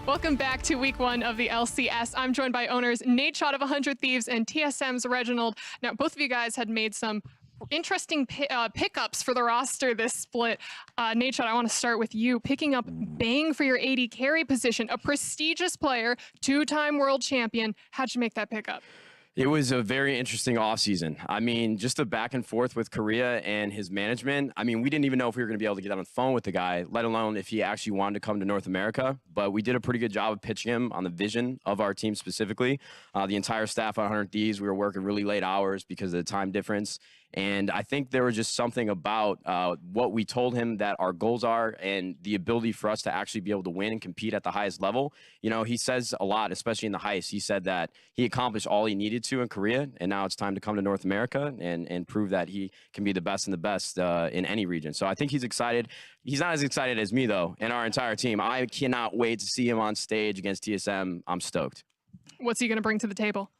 Welcome back to week 1 of the LCS. I'm joined by owners Nate Schott of 100 Thieves and TSM's Reginald. Now, both of you guys had made some interesting pickups for the roster this split. Nate Schott, I want to start with you. Picking up Bang for your AD carry position, a prestigious player, 2-time world champion. How'd you make that pickup? It was a very interesting offseason. I mean, just the back and forth with Korea and his management. I mean, we didn't even know if we were going to be able to get on the phone with the guy, let alone if he actually wanted to come to North America. But we did a pretty good job of pitching him on the vision of our team specifically. The entire staff at 100 Thieves, we were working really late hours because of the time difference. And I think there was just something about what we told him that our goals are and the ability for us to actually be able to win and compete at the highest level. You know, he says a lot, especially in the heist. He said that he accomplished all he needed to in Korea, and now it's time to come to North America and prove that he can be the best and the best in any region. So I think he's excited. He's not as excited as me, though, and our entire team. I cannot wait to see him on stage against TSM. I'm stoked. What's he going to bring to the table?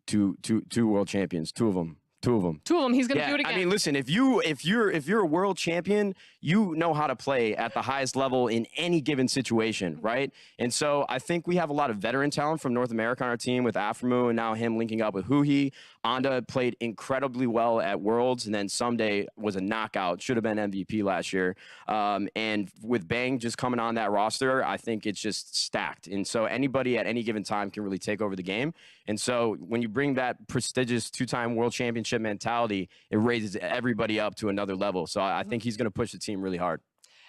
Two world champions, two of them. Two of them. He's going to do it again. I mean, listen, if you're a world champion, you know how to play at the highest level in any given situation, right? And so I think we have a lot of veteran talent from North America on our team with Aframu and now him linking up with Huhi. Anda played incredibly well at Worlds, and then Someday was a knockout. Should have been MVP last year. And with Bang just coming on that roster, I think it's just stacked. And so anybody at any given time can really take over the game. And so when you bring that prestigious 2-time world championship mentality, it raises everybody up to another level. So I think he's going to push the team really hard.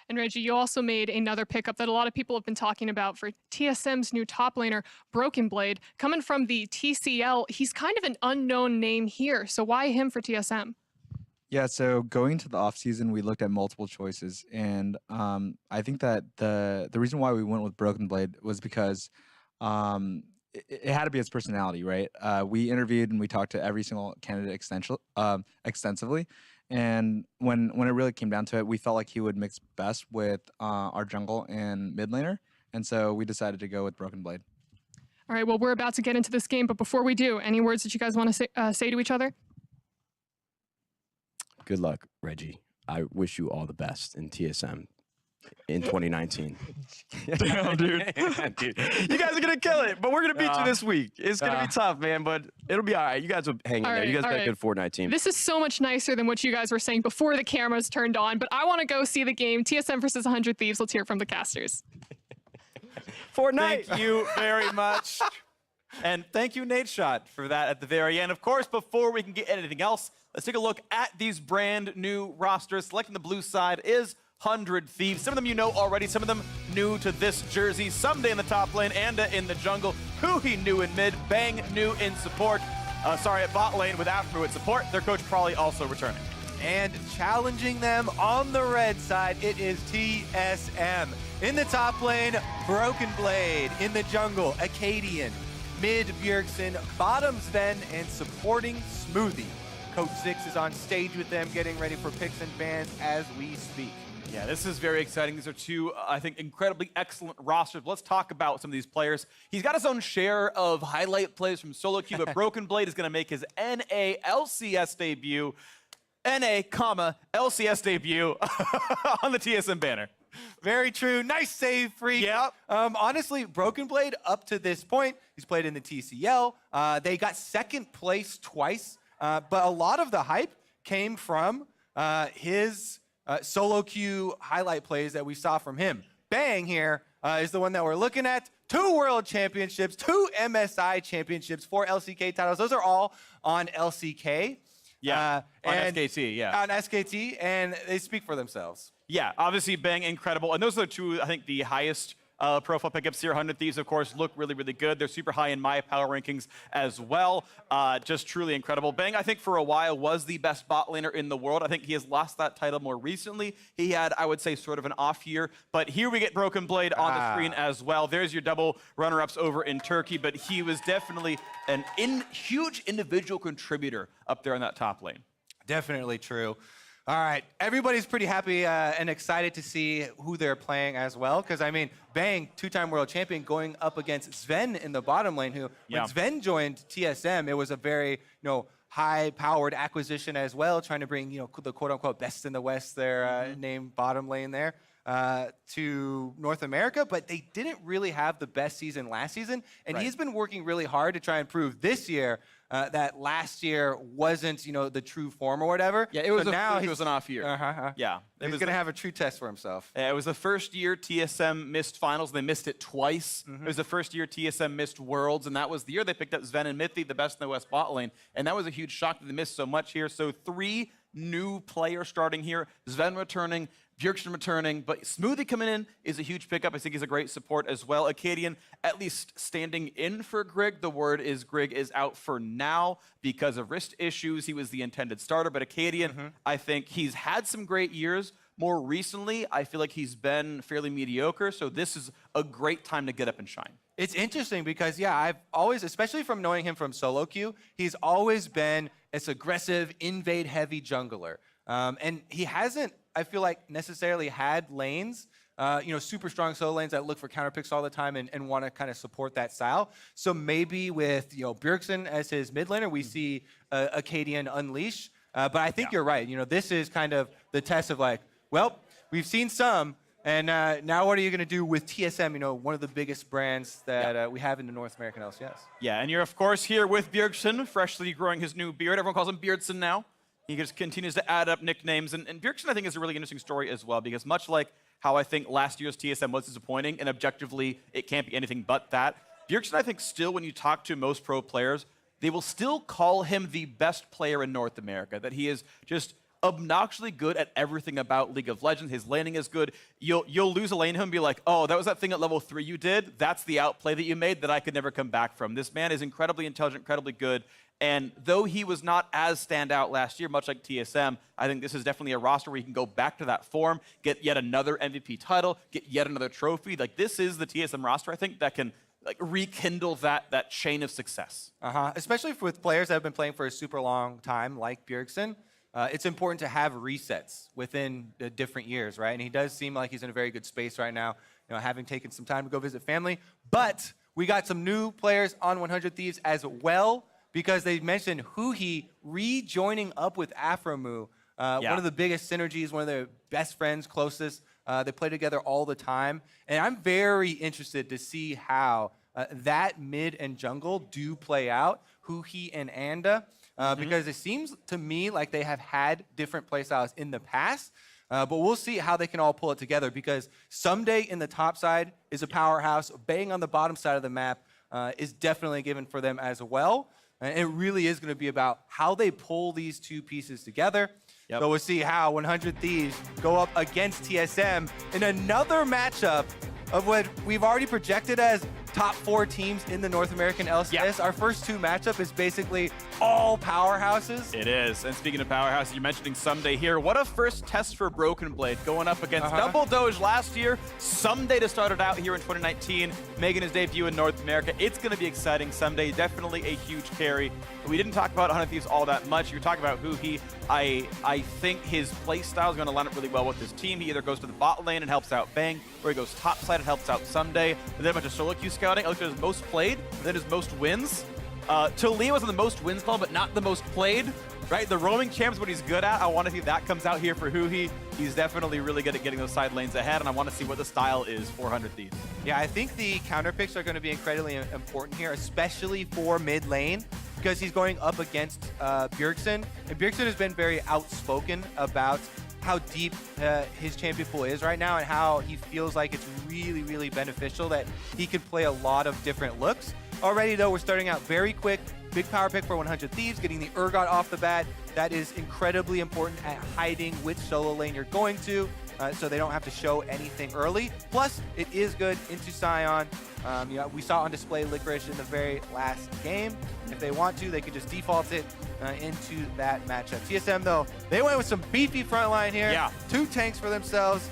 And Reggie, you also made another pickup that a lot of people have been talking about for TSM's new top laner, Broken Blade. Coming from the TCL, he's kind of an unknown name here. So why him for TSM? Yeah, so going to the offseason, we looked at multiple choices. And I think that the reason why we went with Broken Blade was because it had to be his personality, right? We interviewed and we talked to every single candidate extensively. And when it really came down to it, we felt like he would mix best with our jungle and mid laner. And so we decided to go with Broken Blade. All right, well, we're about to get into this game. But before we do, any words that you guys want to say to each other? Good luck, Reggie. I wish you all the best in TSM in 2019 Damn, dude. Dude, you guys are gonna kill it, but we're gonna beat you this week. It's gonna be tough, man, but it'll be all right. You guys will hang in there. You guys got a good Fortnite team. This is so much nicer than what you guys were saying before the cameras turned on, but I want to go see the game. TSM versus 100 Thieves. Let's hear it from the casters. Fortnite. Thank you very much. And thank you, Nate Schott, for that at the very end. Of course, before we can get anything else, let's take a look at these brand new rosters. Selecting the blue side is 100 Thieves. Some of them you know already, some of them new to this jersey. Someday in the top lane, Anda in the jungle, Huhi new in mid, Bang new in support. At bot lane with Afro at support. Their coach probably also returning. And challenging them on the red side, it is TSM. In the top lane, Broken Blade. In the jungle, Acadian. Mid, Bjergsen. Bottom, Sven. And supporting, Smoothie. Coach 6 is on stage with them, getting ready for picks and bans as we speak. Yeah, this is very exciting. These are two, I think, incredibly excellent rosters. Let's talk about some of these players. He's got his own share of highlight plays from solo queue, but Broken Blade is going to make his NA LCS debut. NA, LCS debut on the TSM banner. Very true. Nice save, Freak. Yep. Honestly, Broken Blade, up to this point, he's played in the TCL. They got second place twice, but a lot of the hype came from his solo queue highlight plays that we saw from him. Bang here is the one that we're looking at. 2 world championships, 2 MSI championships, 4 LCK titles. Those are all on LCK. Yeah, on SKT, yeah. On SKT, and they speak for themselves. Yeah, obviously Bang, incredible. And those are two, I think, the highest profile pickups here. 100 Thieves, of course, look really, really good. They're super high in my power rankings as well. Just truly incredible. Bang, I think, for a while was the best bot laner in the world. I think he has lost that title more recently. He had, I would say, sort of an off year. But here we get Broken Blade on the screen as well. There's your double runner-ups over in Turkey. But he was definitely an huge individual contributor up there in that top lane. Definitely true. All right, everybody's pretty happy and excited to see who they're playing as well. Because, I mean, Bang, 2-time world champion, going up against Sven in the bottom lane, who, when Sven joined TSM, it was a very, high-powered acquisition as well, trying to bring, the quote-unquote best in the West, their named bottom lane there. to North America, but they didn't really have the best season last season. And he's been working really hard to try and prove this year that last year wasn't, the true form or whatever. Yeah, it was now it was an off year. Yeah. He's going to have a true test for himself. It was the first year TSM missed finals. They missed it twice. It was the first year TSM missed Worlds, and that was the year they picked up Sven and Mithy, the best in the West bot lane. And that was a huge shock that they missed so much here. So 3 new players starting here. Sven returning, Bjergsen returning, but Smoothie coming in is a huge pickup. I think he's a great support as well. Acadian at least standing in for Grig. The word is Grig is out for now because of wrist issues. He was the intended starter, but Acadian, I think he's had some great years. More recently, I feel like he's been fairly mediocre, so this is a great time to get up and shine. It's interesting because, I've always, especially from knowing him from solo queue, he's always been this aggressive, invade-heavy jungler. And he hasn't, I feel like, necessarily had lanes, super strong solo lanes that look for counter picks all the time and want to kind of support that style. So maybe with, Bjergsen as his mid laner, we see Acadian unleash. But I think you're right. This is kind of the test of like, well, we've seen some, and now what are you going to do with TSM, one of the biggest brands that we have in the North American LCS? Yeah, and you're, of course, here with Bjergsen, freshly growing his new beard. Everyone calls him Beardson now. He just continues to add up nicknames. And Bjergsen, I think, is a really interesting story as well, because much like how I think last year's TSM was disappointing, and objectively it can't be anything but that, Bjergsen, I think, still, when you talk to most pro players, they will still call him the best player in North America, that he is just obnoxiously good at everything about League of Legends. His laning is good. You'll lose a lane to him and be like, oh, that was that thing at level 3 you did? That's the outplay that you made that I could never come back from. This man is incredibly intelligent, incredibly good. And though he was not as standout last year, much like TSM, I think this is definitely a roster where he can go back to that form, get yet another MVP title, get yet another trophy. Like, this is the TSM roster, I think, that can rekindle that chain of success. Especially with players that have been playing for a super long time, like Bjergsen. It's important to have resets within the different years, right? And he does seem like he's in a very good space right now, having taken some time to go visit family. But we got some new players on 100 Thieves as well, because they mentioned Huhi rejoining up with Afromu. One of the biggest synergies, one of their best friends, closest. They play together all the time. And I'm very interested to see how that mid and jungle do play out, Huhi and Anda. Because it seems to me like they have had different playstyles in the past, but we'll see how they can all pull it together, because Someday in the top side is a powerhouse. Bang on the bottom side of the map is definitely given for them as well. And it really is going to be about how they pull these two pieces together. So we'll see how 100 Thieves go up against TSM in another matchup of what we've already projected as top 4 teams in the North American LCS. Our first 2 matchup is basically all powerhouses. It is. And speaking of powerhouses, you're mentioning Someday here. What a first test for Broken Blade, going up against Double Doge last year. Someday to start it out here in 2019, making his debut in North America. It's going to be exciting. Someday, definitely a huge carry. We didn't talk about 100 Thieves all that much. You're talking about Huhi. I think his play style is going to line up really well with his team. He either goes to the bot lane and helps out Bang, or he goes top side and helps out Someday. And then a bunch of solo queue scouting. I looked at his most played, and then his most wins. Talia was on the most wins column, but not the most played, right? The roaming champ is what he's good at. I want to see that comes out here for Huhi. He's definitely really good at getting those side lanes ahead, and I want to see what the style is for 100 Thieves. Yeah, I think the counter picks are going to be incredibly important here, especially for mid lane, because he's going up against Bjergsen. And Bjergsen has been very outspoken about how deep his champion pool is right now, and how he feels like it's really, really beneficial that he can play a lot of different looks. Already, though, we're starting out very quick. Big power pick for 100 Thieves, getting the Urgot off the bat. That is incredibly important at hiding which solo lane you're going to, so they don't have to show anything early. Plus, it is good into Sion. We saw on display Licorice in the very last game. If they want to, they could just default it into that matchup. TSM, though, they went with some beefy front line here. 2 tanks for themselves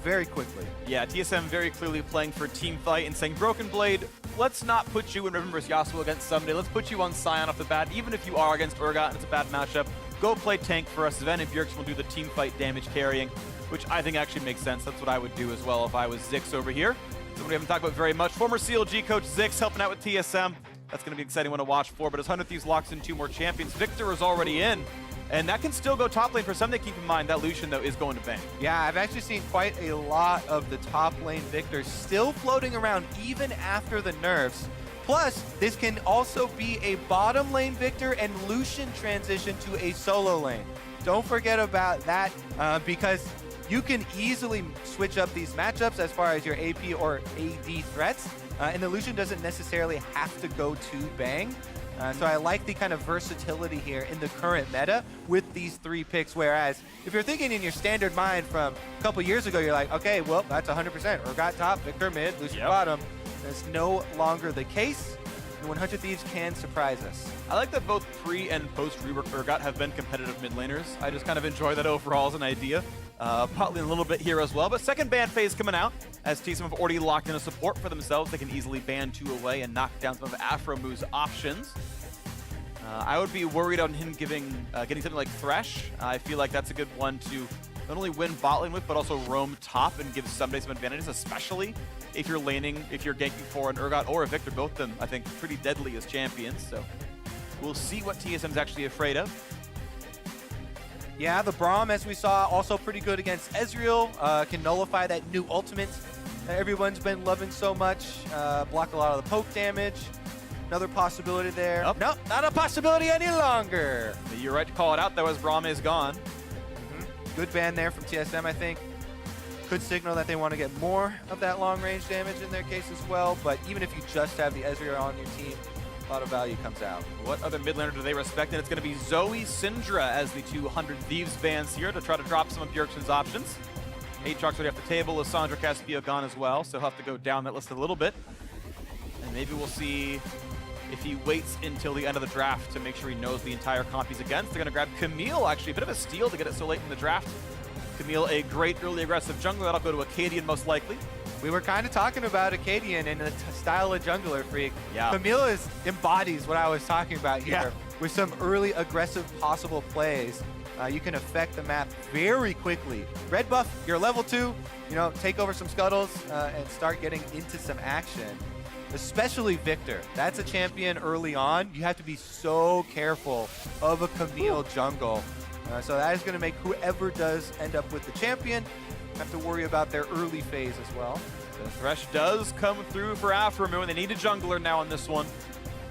very quickly. Yeah, TSM very clearly playing for team fight and saying, Broken Blade, let's not put you in Riven vs. Yasuo against Someday. Let's put you on Sion off the bat. Even if you are against Urgot and it's a bad matchup, go play tank for us. Sven and Bjergsen will do the team fight damage carrying, which I think actually makes sense. That's what I would do as well if I was Zix over here. Somebody we haven't talked about very much. Former CLG coach Zix helping out with TSM. That's going to be an exciting one to watch for. But as 100 Thieves locks in 2 more champions, Victor is already in. And that can still go top lane for some. They keep in mind that Lucian, though, is going to Bang. Yeah, I've actually seen quite a lot of the top lane Victor still floating around even after the nerfs. Plus, this can also be a bottom lane Victor and Lucian transition to a solo lane. Don't forget about that because you can easily switch up these matchups as far as your AP or AD threats. And the Lucian doesn't necessarily have to go to Bang. So I like the kind of versatility here in the current meta with these 3 picks, whereas if you're thinking in your standard mind from a couple years ago, you're like, okay, well, that's 100%. Urgot top, Victor mid, Lucian bottom. That's no longer the case, and 100 Thieves can surprise us. I like that both pre and post rework Urgot have been competitive mid laners. I just kind of enjoy that overall as an idea. Pot lane a little bit here as well, but second ban phase coming out as TSM have already locked in a support for themselves. They can easily ban 2 away and knock down some of Afromu's options. I would be worried on him getting something like Thresh. I feel like that's a good one to not only win bot lane with, but also roam top and give somebody some advantages, especially if you're laning, if you're ganking for an Urgot or a Victor. Both of them, I think, pretty deadly as champions. So we'll see what TSM's actually afraid of. Yeah, the Braum, as we saw, also pretty good against Ezreal. Can nullify that new ultimate that everyone's been loving so much. Block a lot of the poke damage. Another possibility there. Oh. Nope, not a possibility any longer. You're right to call it out, though, as Braum is gone. Good ban there from TSM, I think. Could signal that they want to get more of that long-range damage in their case as well, but even if you just have the Ezreal on your team, a lot of value comes out. What other mid laner do they respect? And it's going to be Zoe Syndra as the 200 Thieves bans here to try to drop some of Bjergsen's options. Aatrox already off the table, Lissandra Caspio gone as well, so he'll have to go down that list a little bit. And maybe we'll see if he waits until the end of the draft to make sure he knows the entire comp he's against. They're going to grab Camille, actually, a bit of a steal to get it so late in the draft. Camille, a great early aggressive jungler. That'll go to Acadian most likely. We were kind of talking about Acadian and the style of jungler, Freak. Yeah. Camille embodies what I was talking about here with some early aggressive possible plays. You can affect the map very quickly. Red buff, you're level 2, take over some scuttles and start getting into some action. Especially Victor. That's a champion early on. You have to be so careful of a Camille jungle. So that is going to make whoever does end up with the champion have to worry about their early phase as well. So Thresh does come through for Afromu, and they need a jungler now on this one.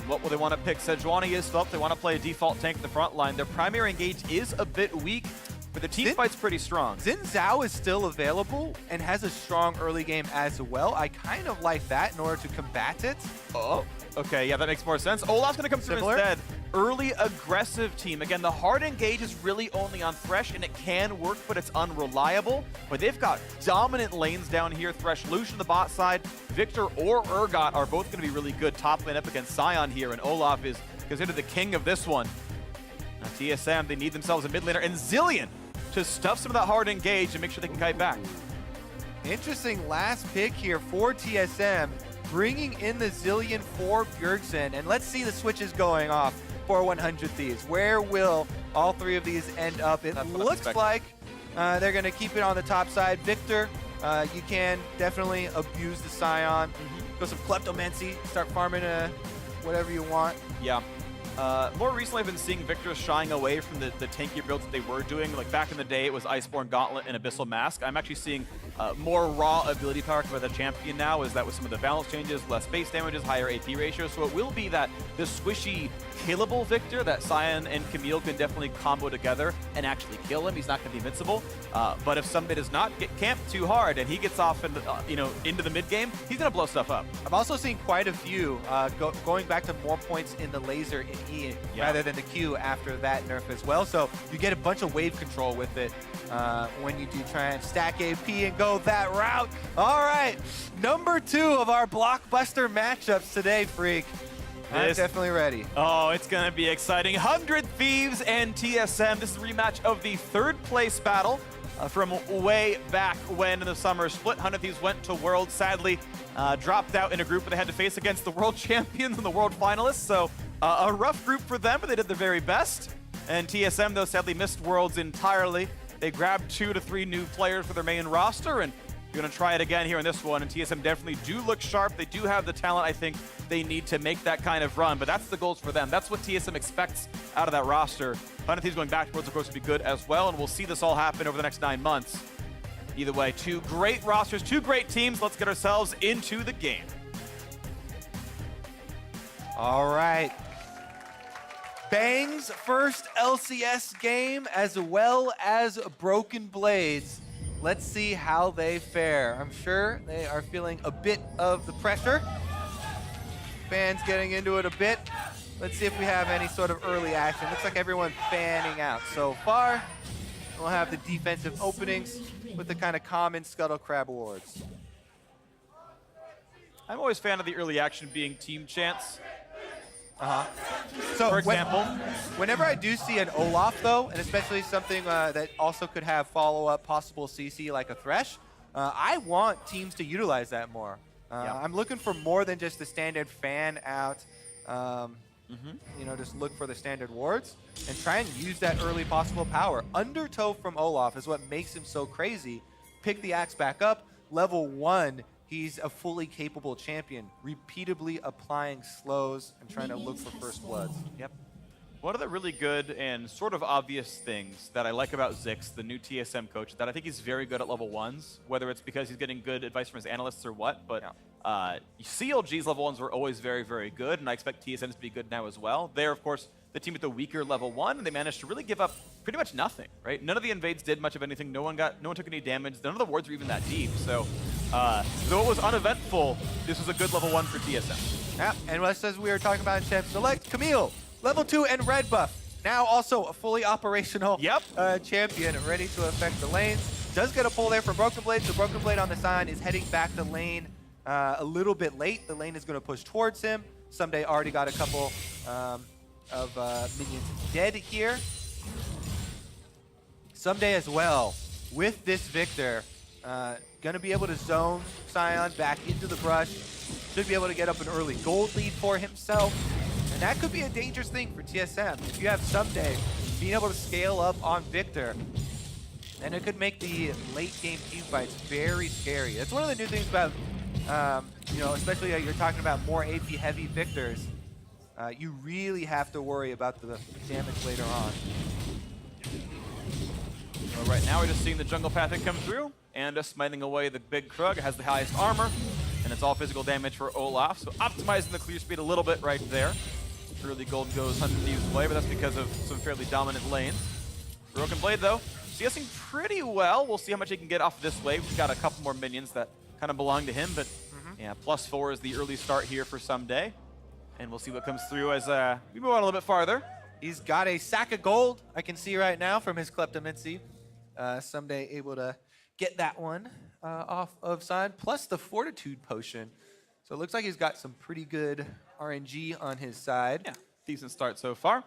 What will they want to pick? Sejuani is still up. They want to play a default tank in the front line. Their primary engage is a bit weak, but the team fight's pretty strong. Xin Zhao is still available and has a strong early game as well. I kind of like that in order to combat it. Oh, okay, yeah, that makes more sense. Olaf's going to come through instead. Early aggressive team. Again, the hard engage is really only on Thresh, and it can work, but it's unreliable. But they've got dominant lanes down here. Thresh, Lucian the bot side, Victor or Urgot are both going to be really good top lane up against Sion here, and Olaf is considered the king of this one. Now, TSM, they need themselves a mid laner, and Zilean to stuff some of that hard engage and make sure they can kite back. Interesting last pick here for TSM, bringing in the Zilean for Bjergsen. And let's see the switches going off for 100 Thieves. Where will all 3 of these end up? It looks like they're going to keep it on the top side. Victor, you can definitely abuse the Sion. Go some Kleptomancy, start farming whatever you want. Yeah. More recently, I've been seeing Victor shying away from the tankier builds that they were doing. Like back in the day, it was Iceborne Gauntlet and Abyssal Mask. I'm actually seeing more raw ability power for the champion now, is that with some of the balance changes, less base damages, higher AP ratio. So it will be that the squishy, killable Victor that Sion and Camille can definitely combo together and actually kill him. He's not going to be invincible. But if somebody does not get camped too hard and he gets off into the mid game, he's going to blow stuff up. I've also seen quite a few going back to more points in the laser in E rather than the Q after that nerf as well. So you get a bunch of wave control with it when you do try and stack AP and go that route. All right, number 2 of our blockbuster matchups today, Freak. I'm definitely ready. Oh, it's going to be exciting. 100 Thieves and TSM. This is a rematch of the 3rd place battle from way back when in the summer split. 100 Thieves went to Worlds, sadly dropped out in a group where they had to face against the world champions and the world finalists. So a rough group for them, but they did their very best. And TSM, though, sadly missed Worlds entirely. They grabbed 2 to 3 new players for their main roster, and you're going to try it again here in this one. And TSM definitely do look sharp. They do have the talent, I think, they need to make that kind of run. But that's the goals for them. That's what TSM expects out of that roster. 100 Thieves going backwards, of course, would be good as well, and we'll see this all happen over the next 9 months. Either way, 2 great rosters, 2 great teams. Let's get ourselves into the game. All right. Bang's first LCS game, as well as Broken Blades. Let's see how they fare. I'm sure they are feeling a bit of the pressure. Fans getting into it a bit. Let's see if we have any sort of early action. Looks like everyone's fanning out so far. We'll have the defensive openings with the kind of common Scuttle Crab awards. I'm always a fan of the early action being team chants. So For example, whenever I do see an Olaf, though, and especially something that also could have follow-up possible CC like a Thresh, I want teams to utilize that more. I'm looking for more than just the standard fan out, you know, just look for the standard wards and try and use that early possible power. Undertow from Olaf is what makes him so crazy. Pick the axe back up, level 1, he's a fully capable champion, repeatedly applying slows and trying to look for first bloods. Yep. One of the really good and sort of obvious things that I like about Zix, the new TSM coach, that I think he's very good at level 1s, whether it's because he's getting good advice from his analysts or what, but CLG's level 1s were always very, very good, and I expect TSM's to be good now as well. They're, of course, the team with the weaker level 1, and they managed to really give up pretty much nothing, right? None of the invades did much of anything. No one took any damage. None of the wards were even that deep. So, though it was uneventful, this was a good level 1 for TSM. Yeah, and just as we were talking about in Champ Select, Camille, level 2 and red buff. Now also a fully operational champion, ready to affect the lanes. Does get a pull there for Broken Blade, so Broken Blade on the sign is heading back to lane a little bit late. The lane is going to push towards him. Someday already got a couple of minions dead here. Someday as well, with this Victor, going to be able to zone Sion back into the brush. Should be able to get up an early gold lead for himself. And that could be a dangerous thing for TSM. If you have Someday being able to scale up on Victor, then it could make the late game team fights very scary. That's one of the new things about, you know, especially you're talking about more AP heavy Victors. You really have to worry about the damage later on. Well, right now we're just seeing the jungle pathing come through, and smiting away the big Krug. It has the highest armor, and it's all physical damage for Olaf, so optimizing the clear speed a little bit right there. Early gold goes 100 Thieves' way, but that's because of some fairly dominant lanes. Broken Blade, though, CSing pretty well. We'll see how much he can get off this wave. He's got a couple more minions that kind of belong to him, but yeah, +4 is the early start here for Someday. And we'll see what comes through as we move on a little bit farther. He's got a sack of gold, I can see right now, from his Kleptomancy. Someday able to get that one off of Sion, plus the Fortitude Potion. So it looks like he's got some pretty good RNG on his side. Yeah, decent start so far.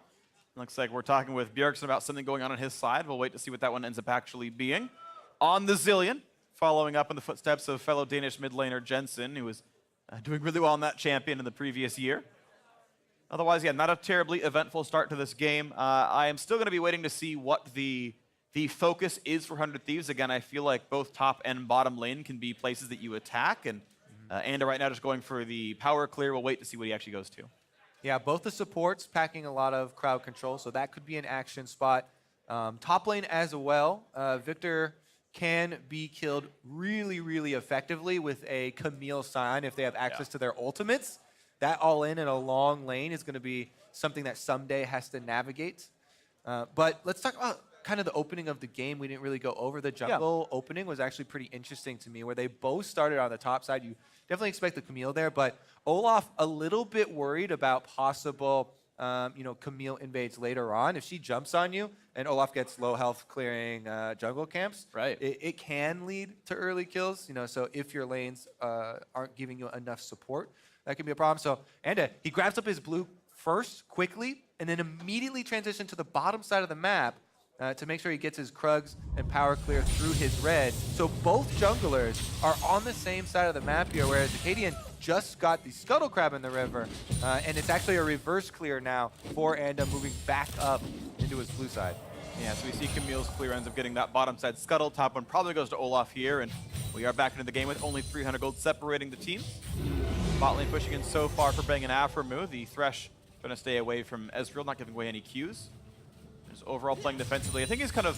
Looks like we're talking with Bjergsen about something going on his side. We'll wait to see what that one ends up actually being. On the Zillion, following up in the footsteps of fellow Danish mid laner Jensen, who was doing really well on that champion in the previous year. Otherwise, yeah, not a terribly eventful start to this game. I am still going to be waiting to see what the focus is for 100 Thieves. Again, I feel like both top and bottom lane can be places that you attack, and Anda right now just going for the power clear. We'll wait to see what he actually goes to. Yeah, both the supports packing a lot of crowd control, so that could be an action spot. Top lane as well. Victor can be killed really, really effectively with a Camille Sion if they have access to their ultimates. That all in a long lane is going to be something that Someday has to navigate. But let's talk about kind of the opening of the game. We didn't really go over. The jungle opening was actually pretty interesting to me, where they both started on the top side. You definitely expect the Camille there, but Olaf a little bit worried about possible, you know, Camille invades later on. If she jumps on you and Olaf gets low health clearing jungle camps, right, it can lead to early kills. You know, so if your lanes aren't giving you enough support, that can be a problem. So Anda, he grabs up his blue first quickly, and then immediately transition to the bottom side of the map to make sure he gets his Krugs and power clear through his red. So both junglers are on the same side of the map here, whereas Acadian just got the Scuttle Crab in the river, and it's actually a reverse clear now for Anda moving back up into his blue side. Yeah, so we see Camille's clear ends up getting that bottom side Scuttle. Top one probably goes to Olaf here, and we are back into the game with only 300 gold separating the teams. Bot lane pushing in so far for Bang and Aframu. The Thresh going to stay away from Ezreal, not giving away any Qs. Just overall playing defensively. I think he's kind of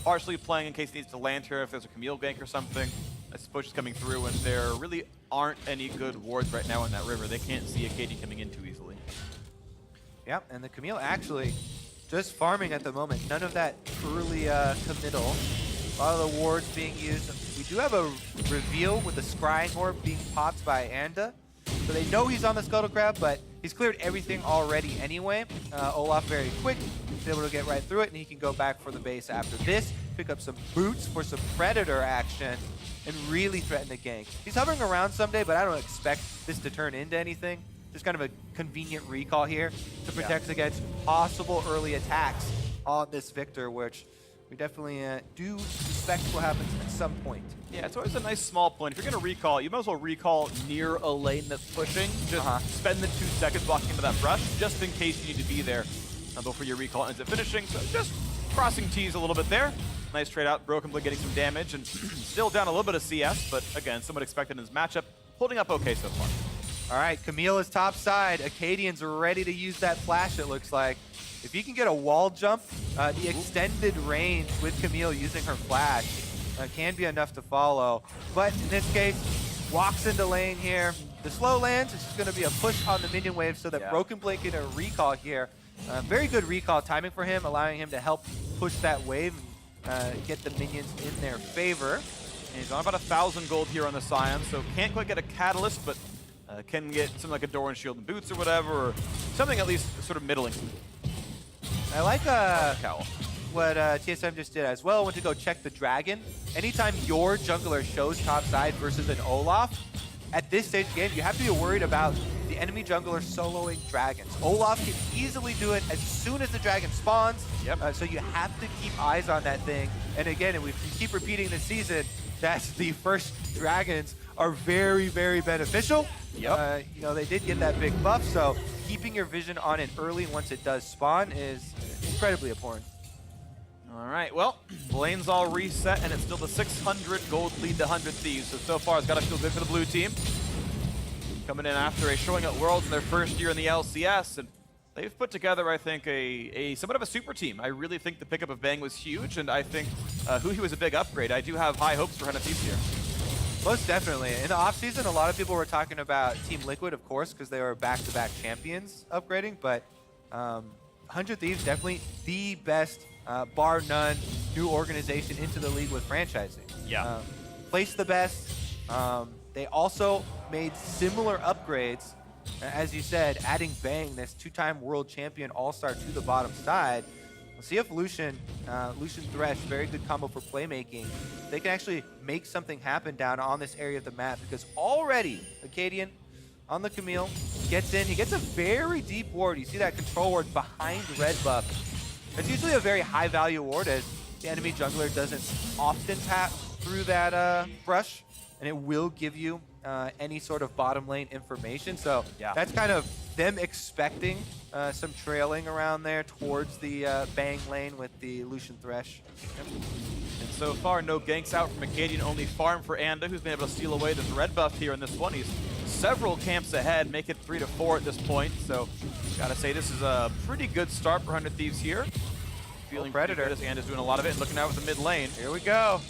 partially playing in case he needs to land here if there's a Camille gank or something. As push is coming through, and there really aren't any good wards right now in that river. They can't see a KD coming in too easily. Yep, and the Camille actually just farming at the moment. None of that early committal. A lot of the wards being used. We do have a reveal with the scrying orb being popped by Anda. So they know he's on the Scuttle Crab, but he's cleared everything already anyway. Olaf very quick. He's able to get right through it, and he can go back for the base after this. Pick up some boots for some Predator action and really threaten the gank. He's hovering around someday, but I don't expect this to turn into anything. Just kind of a convenient recall here to protect against possible early attacks on this Victor, which we definitely do suspect will happen at some point. Yeah, it's always a nice small point. If you're going to recall, you might as well recall near a lane that's pushing. Just spend the 2 seconds walking into that brush, just in case you need to be there before your recall ends up finishing. So just crossing T's a little bit there. Nice trade out. Broken Blade getting some damage and still down a little bit of CS, but again, somewhat expected in this matchup. Holding up okay so far. All right, Camille is top side. Acadians are ready to use that flash, it looks like. If he can get a wall jump, the extended range with Camille using her flash can be enough to follow. But in this case, walks into lane here. The slow lands, it's just going to be a push on the minion wave so that Broken Blade can get a recall here. Very good recall timing for him, allowing him to help push that wave and get the minions in their favor. And he's on about 1,000 gold here on the Scion, so can't quite get a catalyst, but can get something like a door and shield and boots or whatever, or something at least sort of middling. I like what TSM just did as well. Went to go check the dragon. Anytime your jungler shows top side versus an Olaf, at this stage of the game, you have to be worried about the enemy jungler soloing dragons. Olaf can easily do it as soon as the dragon spawns, so you have to keep eyes on that thing. And again, we keep repeating this season that the first dragons are very, very beneficial. You know, they did get that big buff, so keeping your vision on it early once it does spawn is incredibly important. All right, well, lane's all reset, and it's still the 600 gold lead to 100 Thieves. So far, it's got to feel good for the blue team. Coming in after a showing at Worlds in their first year in the LCS, and they've put together, I think, a somewhat of a super team. I really think the pickup of Bang was huge, and I think Huhi was a big upgrade. I do have high hopes for 100 Thieves here. Most definitely. In the offseason, a lot of people were talking about Team Liquid, of course, because they were back-to-back champions upgrading, but 100 Thieves definitely the best, bar none, new organization into the league with franchising. Placed the best. They also made similar upgrades, as you said, adding Bang, this 2-time world champion all-star to the bottom side. We'll see if Lucian Thresh, very good combo for playmaking, they can actually make something happen down on this area of the map, because already Acadian on the Camille gets in. He gets a very deep ward. You see that control ward behind red buff. It's usually a very high value ward, as the enemy jungler doesn't often tap through that brush, and it will give you any sort of bottom lane information. So that's kind of them expecting some trailing around there towards the Bang lane with the Lucian Thresh. And so far, no ganks out from Acadian, only farm for Anda, who's been able to steal away this red buff here in this one. He's several camps ahead, make it 3 to 4 at this point. So gotta say, this is a pretty good start for 100 Thieves here. Feeling Predator as Anda's doing a lot of it and looking out with the mid lane. Here we go.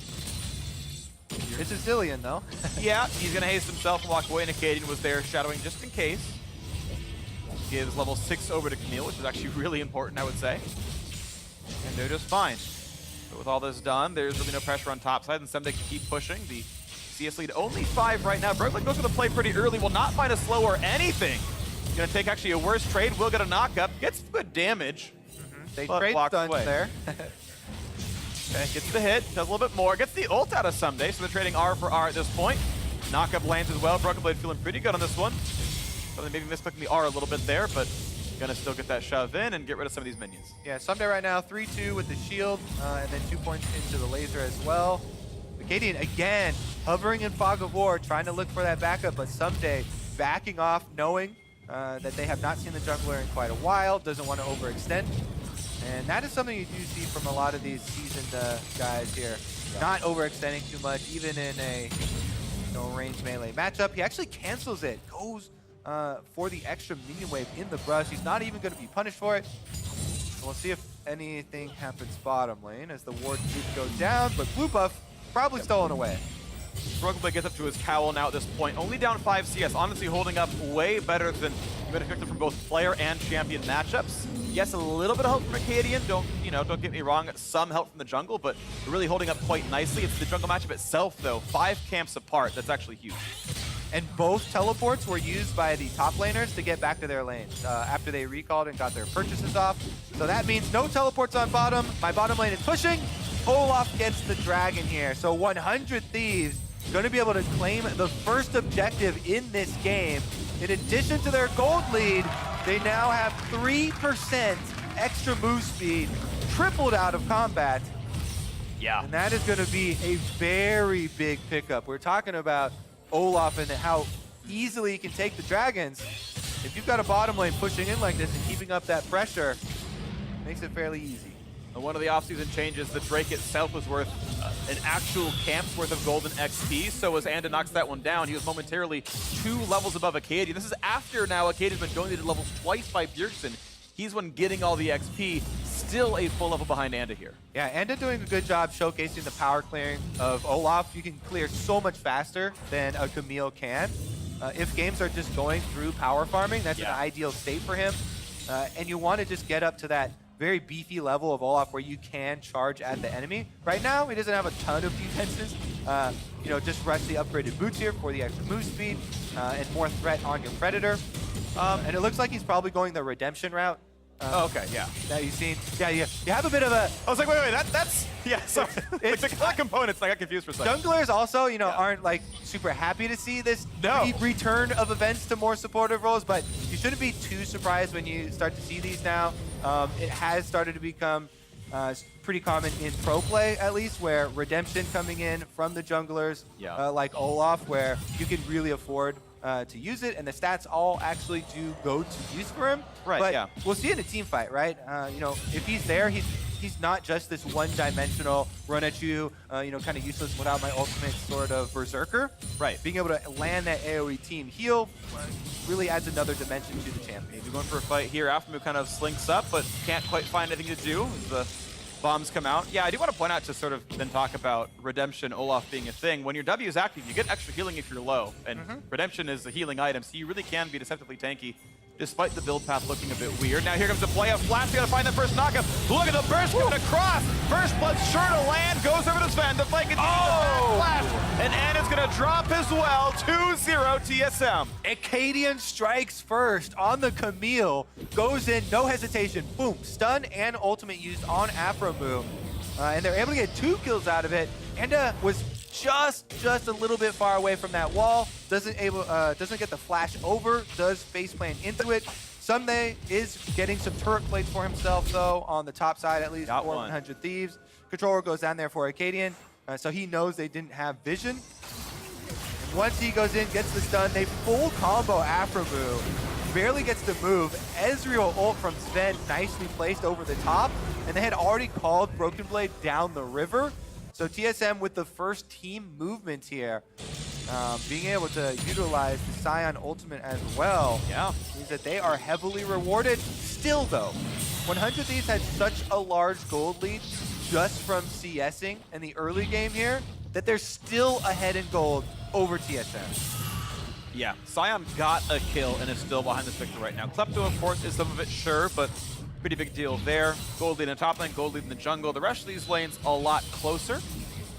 It's a Zillion, though. Yeah, he's going to haste himself and walk away, and Acadian was there shadowing just in case. Gives level 6 over to Camille, which is actually really important, I would say. And they're just fine. But with all this done, there's really no pressure on top side, and Semde can keep pushing. The CS lead only 5 right now. Brooklyn goes for the play pretty early, will not find a slow or anything. Going to take actually a worse trade, will get a knockup, gets good damage. They trade stuns there. Okay, gets the hit, does a little bit more, gets the ult out of Someday, so they're trading R for R at this point. Knockup lands as well. Broken Blade feeling pretty good on this one. So they maybe misclicking the R a little bit there, but gonna still get that shove in and get rid of some of these minions. Yeah, Someday right now 3-2 with the shield, and then 2 points into the laser as well. Acadian again hovering in Fog of War, trying to look for that backup, but Someday backing off, knowing that they have not seen the jungler in quite a while, doesn't want to overextend. And that is something you do see from a lot of these seasoned guys here. Not overextending too much, even in a range melee matchup. He actually cancels it, goes for the extra minion wave in the brush. He's not even going to be punished for it. So we'll see if anything happens bottom lane as the ward did go down, but blue buff probably stolen away. Broken Blade gets up to his cowl now at this point, only down 5 CS, honestly holding up way better than you would expect from both player and champion matchups. Yes, a little bit of help from Acadian, don't get me wrong, some help from the jungle, but really holding up quite nicely. It's the jungle matchup itself though, 5 camps apart, that's actually huge. And both teleports were used by the top laners to get back to their lanes after they recalled and got their purchases off. So that means no teleports on bottom. My bottom lane is pushing. Olaf gets the dragon here. So 100 Thieves going to be able to claim the first objective in this game. In addition to their gold lead, they now have 3% extra move speed, tripled out of combat. Yeah. And that is going to be a very big pickup. We're talking about Olaf and how easily he can take the dragons. If you've got a bottom lane pushing in like this and keeping up that pressure, makes it fairly easy. And one of the offseason changes, the Drake itself was worth an actual camp's worth of golden XP, so as Anda knocks that one down, he was momentarily 2 levels above Acadian. This is after now Acadian's been donated levels twice by Bjergsen. He's one getting all the XP, still a full level behind Anda here. Yeah, Anda doing a good job showcasing the power clearing of Olaf. You can clear so much faster than a Camille can. If games are just going through power farming, that's an ideal state for him. And you want to just get up to that very beefy level of Olaf where you can charge at the enemy. Right now, he doesn't have a ton of defenses. Just rush the upgraded boots here for the extra move speed and more threat on your Predator. And it looks like he's probably going the redemption route. Okay, yeah. That you've seen. Yeah, you have a bit of a... I was like, wait, that's... Yeah, sorry. Like the color components, I got confused for a second. Junglers also, aren't like super happy to see this return of events to more supportive roles, but you shouldn't be too surprised when you start to see these now. It has started to become pretty common in pro play, at least, where redemption coming in from the junglers, like Olaf, where you can really afford to use it, and the stats all actually do go to use for him. Right, but we'll see in a team fight, right? If he's there, he's not just this one-dimensional run at you, kind of useless without my ultimate sort of berserker. Right. Being able to land that AoE team heal really adds another dimension to the champion. He's going for a fight here. Aphromoo kind of slinks up, but can't quite find anything to do. The bombs come out. Yeah, I do want to point out to sort of then talk about Redemption, Olaf being a thing. When your W is active, you get extra healing if you're low, and Redemption is a healing item, so you really can be deceptively tanky, despite the build path looking a bit weird. Now here comes the play of Flash, gotta find the first knockup. Look at the burst coming across. First blood sure to land, goes over to Sven. The fight continues to Flash, and Anna's gonna drop as well. 2-0 TSM. Acadian strikes first on the Camille, goes in, no hesitation, boom, stun and ultimate used on Aphromoo. And they're able to get 2 kills out of it. Anda was just a little bit far away from that wall, doesn't get the flash over, does faceplant into it. Sunday is getting some turret plates for himself though, on the top side at least, for 100 Thieves. Controller goes down there for Acadian, so he knows they didn't have vision. And once he goes in, gets the stun, they full combo Aphromoo, barely gets to move. Ezreal ult from Sven nicely placed over the top, and they had already called Broken Blade down the river. So TSM with the first team movement here, being able to utilize the Scion ultimate as well, means that they are heavily rewarded. Still though, 100 Thieves had such a large gold lead just from CSing in the early game here that they're still ahead in gold over TSM. Yeah, Scion got a kill and is still behind this victor right now. Klepto, of course, is some of it, sure, but pretty big deal there. Gold lead in the top lane, gold lead in the jungle. The rest of these lanes a lot closer.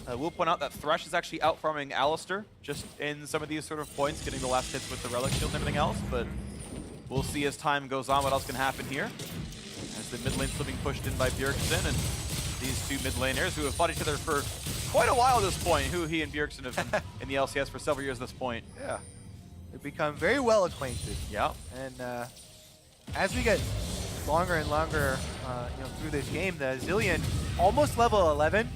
We'll point out that Thresh is actually out-farming Alistar just in some of these sort of points, getting the last hits with the Relic Shield and everything else, but we'll see as time goes on what else can happen here. As the mid lane still being pushed in by Bjergsen, and these two mid laners who have fought each other for quite a while at this point, who he and Bjergsen have been in the LCS for several years at this point. Yeah, they've become very well acquainted. Yeah. And as we get longer and longer through this game, the Zillion almost level 11.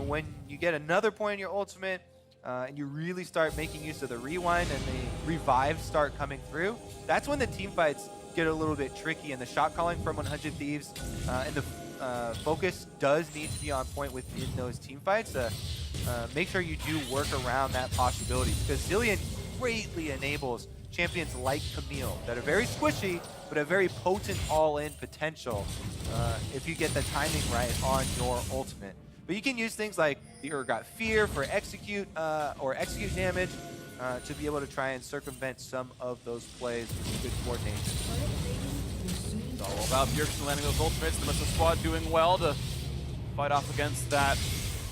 When you get another point in your ultimate and you really start making use of the rewind and the revives start coming through, that's when the team fights get a little bit tricky, and the shot calling from 100 Thieves and the focus does need to be on point within those team fights. Make sure you do work around that possibility, because Zillion greatly enables champions like Camille that are very squishy, but have very potent all-in potential if you get the timing right on your ultimate. But you can use things like the Urgot Fear for execute or execute damage to be able to try and circumvent some of those plays with good coordination. It's all about Bjergsen landing those ultimates. The Missa squad doing well to fight off against that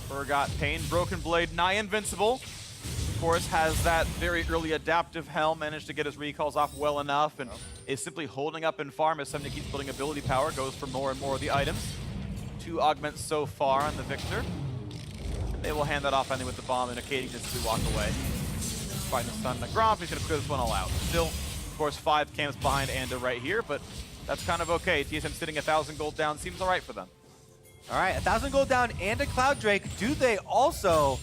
Urgot Pain. Broken Blade, nigh invincible. Of course, has that very early adaptive helm, managed to get his recalls off well enough, and is simply holding up in farm as somebody keeps building ability power, goes for more and more of the items. 2 augments so far on the Victor. They will hand that off finally with the bomb, and Acadian just simply walk away. Find the stun on the Gromp, he's gonna clear this one all out. Still, of course, 5 camps behind Anda right here, but that's kind of okay. TSM sitting 1,000 gold down, seems all right for them. All right, 1,000 gold down and a Cloud Drake. Do they also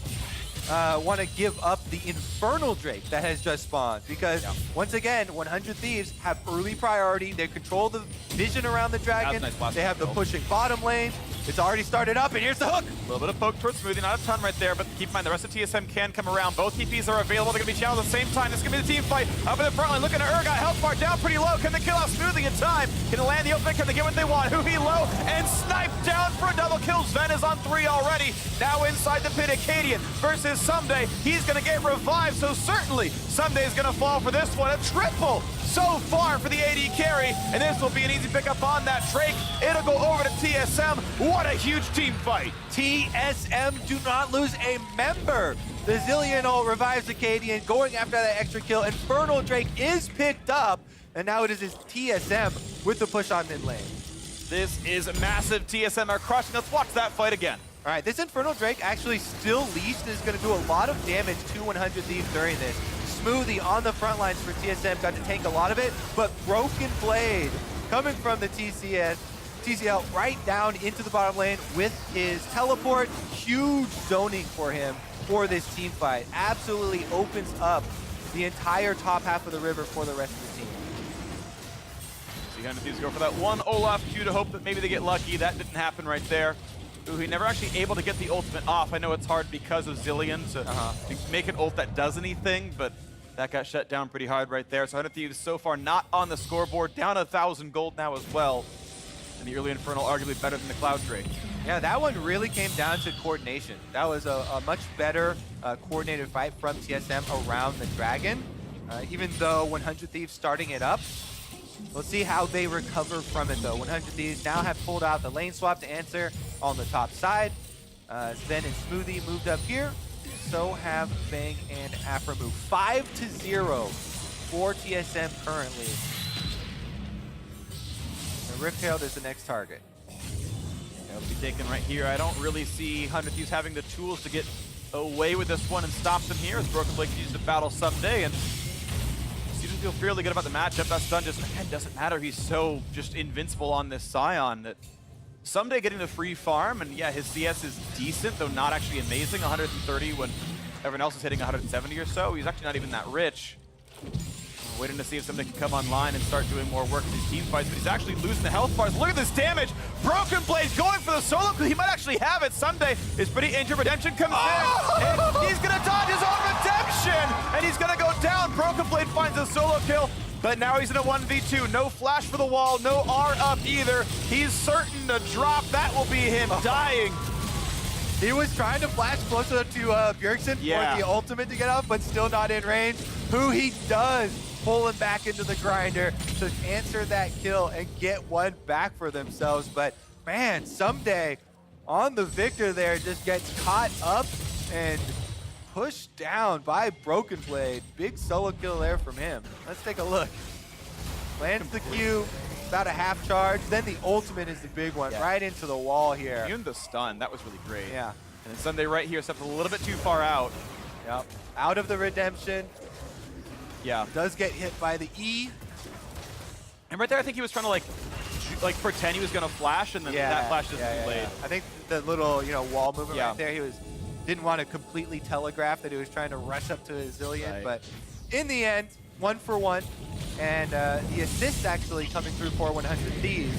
want to give up the Infernal Drake that has just spawned? Because once again, 100 Thieves have early priority. They control the vision around the dragon. Nice they have the pushing bottom lane. It's already started up, and here's the hook. A little bit of poke towards Smoothie, not a ton right there, but keep in mind the rest of TSM can come around. Both TPs are available. They're going to be channeled at the same time. This is going to be the team fight up in the front line. Looking at Urgot, health bar down pretty low. Can they kill off Smoothie in time? Can they land the opening? Can they get what they want? Huhi low and sniped down for a double kill. Sven is on 3 already. Now inside the pit, Acadian versus Someday. He's going to get revived, so certainly Someday is going to fall for this one. A triple so far for the AD carry, and this will be an easy pickup on that Drake. It'll go over to TSM. What a huge team fight. TSM do not lose a member. The Zillion ult revives Acadian, going after that extra kill. Infernal Drake is picked up, and now it is his TSM with the push on mid lane. This is massive. TSM are crushing. Let's watch that fight again. All right, this Infernal Drake actually still leashed is going to do a lot of damage to 100 Thieves during this. Smoothie on the front lines for TSM, got to tank a lot of it, but Broken Blade coming from the TCL right down into the bottom lane with his teleport. Huge zoning for him for this team fight. Absolutely opens up the entire top half of the river for the rest of the team. See 100 Thieves go for that one Olaf Q to hope that maybe they get lucky. That didn't happen right there. He never actually able to get the ultimate off. I know it's hard because of Zillion to make an ult that does anything, but that got shut down pretty hard right there. So 100 Thieves so far not on the scoreboard, down 1,000 gold now as well. And the early Infernal arguably better than the Cloud Drake. Yeah, that one really came down to coordination. That was a much better coordinated fight from TSM around the dragon. Even though 100 Thieves starting it up, we'll see how they recover from it though. 100 Thieves now have pulled out the lane swap to answer on the top side. Sven and Smoothie moved up here. So have Bang and Aframu. 5-0 for TSM currently. And Rifthailed is the next target. It'll be taken right here. I don't really see 100 Thieves having the tools to get away with this one and stop them here, as Broken Blade can use the battle Someday, and Steven feel fairly good about the matchup. That stun just, again, doesn't matter. He's so just invincible on this Scion that Someday getting the free farm, and yeah, his CS is decent, though not actually amazing. 130 when everyone else is hitting 170 or so. He's actually not even that rich. Waiting to see if somebody can come online and start doing more work in these team fights, but he's actually losing the health bars. Look at this damage! Broken Blade going for the solo, because he might actually have it. Someday is pretty injured. Redemption comes in, and he's gonna dodge his own redemption, and he's gonna go down. Broken Blade finds a solo kill, but now he's in a 1v2. No flash for the wall, no R up either. He's certain to drop. That will be him dying. He was trying to flash closer to Bjergsen for the ultimate to get up, but still not in range. Who he does pull him back into the grinder to answer that kill and get one back for themselves. But man, Someday on the Victor there just gets caught up and pushed down by Broken Blade. Big solo kill there from him. Let's take a look. Lands the Q, about a half charge. Then the ultimate is the big one, right into the wall here. Even the stun, that was really great. Yeah. And then Someday right here steps a little bit too far out. Yep. Out of the redemption. Yeah. Does get hit by the E. And right there, I think he was trying to like pretend he was gonna flash, and then that flash just delayed. I think the little wall movement right there, he didn't want to completely telegraph that he was trying to rush up to his Zillion, but in the end, 1 for 1, and the assist actually coming through for 100 Thieves.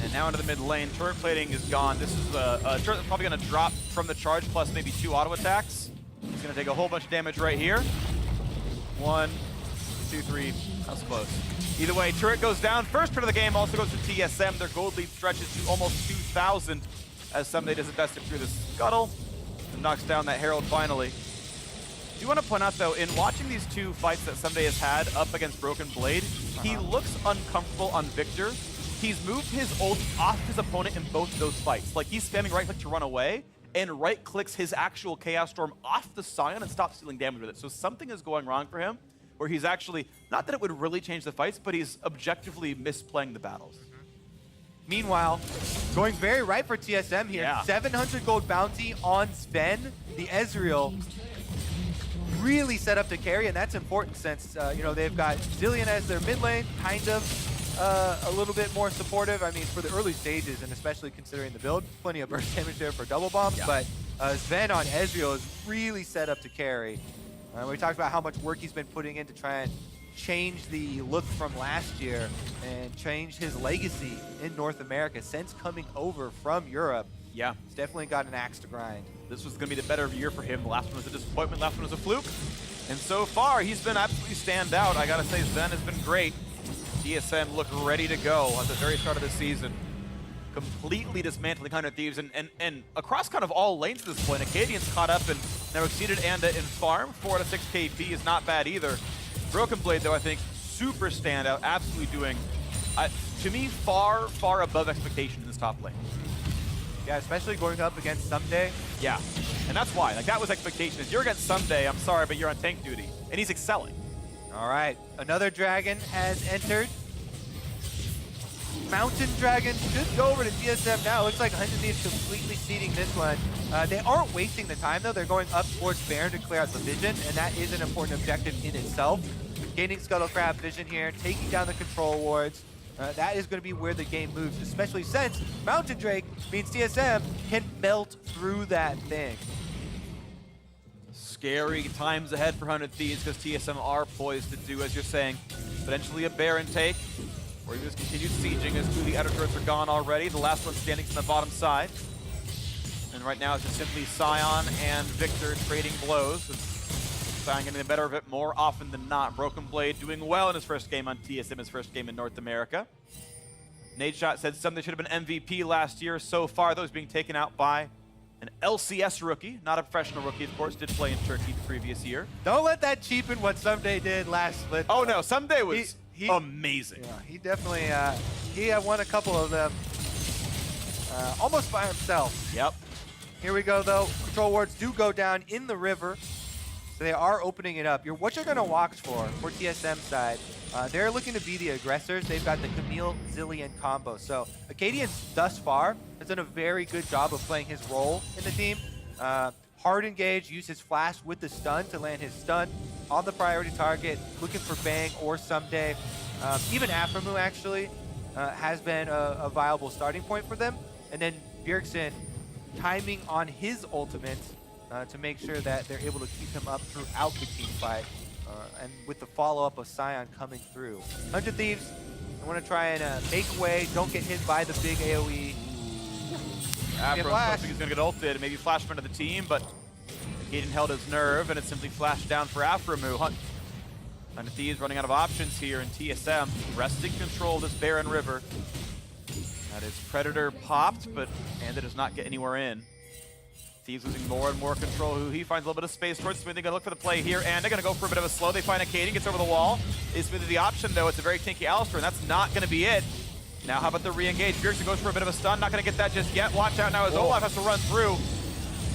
And now into the mid lane, turret plating is gone. This is a turret that's probably gonna drop from the charge plus maybe 2 auto attacks. He's gonna take a whole bunch of damage right here. 1, 2-3. That was close. Either way, turret goes down. First turret of the game also goes to TSM. Their gold lead stretches to almost 2,000 as Someday does his best to clear the scuttle and knocks down that Herald finally. I do want to point out, though, in watching these two fights that Someday has had up against Broken Blade, he looks uncomfortable on Victor. He's moved his ult off his opponent in both of those fights. Like, he's spamming right click to run away, and right clicks his actual Chaos Storm off the Scion and stops dealing damage with it. So something is going wrong for him, where he's actually, not that it would really change the fights, but he's objectively misplaying the battles. Meanwhile, going very right for TSM here. Yeah. 700 gold bounty on Sven, the Ezreal. Really set up to carry, and that's important since, you know, they've got Zillion as their mid lane, kind of a little bit more supportive. I mean, for the early stages, and especially considering the build, plenty of burst damage there for double bombs, but Sven on Ezreal is really set up to carry. We talked about how much work he's been putting in to try and change the look from last year and change his legacy in North America since coming over from Europe. Yeah. He's definitely got an axe to grind. This was going to be the better year for him. The last one was a disappointment, last one was a fluke. And so far, he's been absolutely stand out. I got to say, Sven has been great. TSM look ready to go at the very start of the season. Completely dismantling 100 Thieves and across kind of all lanes at this point. Acadian's caught up and now exceeded Anda in farm. 4 out of 6 KP is not bad either. Broken Blade, though, I think, super standout, absolutely doing, to me, far, far above expectation in this top lane. Yeah, especially going up against Someday. Yeah, and that's why. Like, that was expectation. If you're against Someday, I'm sorry, but you're on tank duty. And he's excelling. All right, another dragon has entered. Mountain Dragon should go over to TSM now. Looks like 100 Thieves completely seeding this one. They aren't wasting the time, though. They're going up towards Baron to clear out the vision, and that is an important objective in itself. Gaining Scuttle Crab vision here, taking down the control wards. That is going to be where the game moves, especially since Mountain Drake means TSM can melt through that thing. Scary times ahead for 100 Thieves because TSM are poised to do, as you're saying, potentially a Baron take, or even just continued sieging as 2 of the outer turrets are gone already. The last one standing from the bottom side. And right now it's just simply Scion and Victor trading blows. Scion getting the better of it more often than not. Broken Blade doing well in his first game on TSM, his first game in North America. Nadeshot said something should have been MVP last year. So far, though, is being taken out by an LCS rookie, not a professional rookie, of course. Did play in Turkey the previous year. Don't let that cheapen what Someday did last split. Oh no, Someday was amazing. Yeah, he definitely he won a couple of them almost by himself. Yep. Here we go, though. Control wards do go down in the river, so they are opening it up. What you're going to watch for TSM side, they're looking to be the aggressors. They've got the Camille Zillion combo. So Acadian thus far has done a very good job of playing his role in the team. Hard engage, use his flash with the stun to land his stun on the priority target, looking for Bang or Someday. Even Aframu actually has been a viable starting point for them. And then Bjergsen timing on his ultimate to make sure that they're able to keep him up throughout the team fight. And with the follow-up of Scion coming through. 100 Thieves, I want to try and make way, don't get hit by the big AoE. Afro I think he's going to get ulted and maybe flash him into the team, but Acadian held his nerve and it simply flashed down for Aframu. 100 Thieves running out of options here in TSM, wresting control of this Baron River. That is Predator popped, but Anda does not get anywhere in. Thieves losing more and more control. Who he finds a little bit of space towards Smithy. Gonna look for the play here. Anda gonna go for a bit of a slow. They find Acadian, gets over the wall. Is Smithy the option though? It's a very tanky Alistar, and that's not gonna be it. Now how about the re-engage? Bjergsen goes for a bit of a stun. Not gonna get that just yet. Watch out now as Olaf has to run through.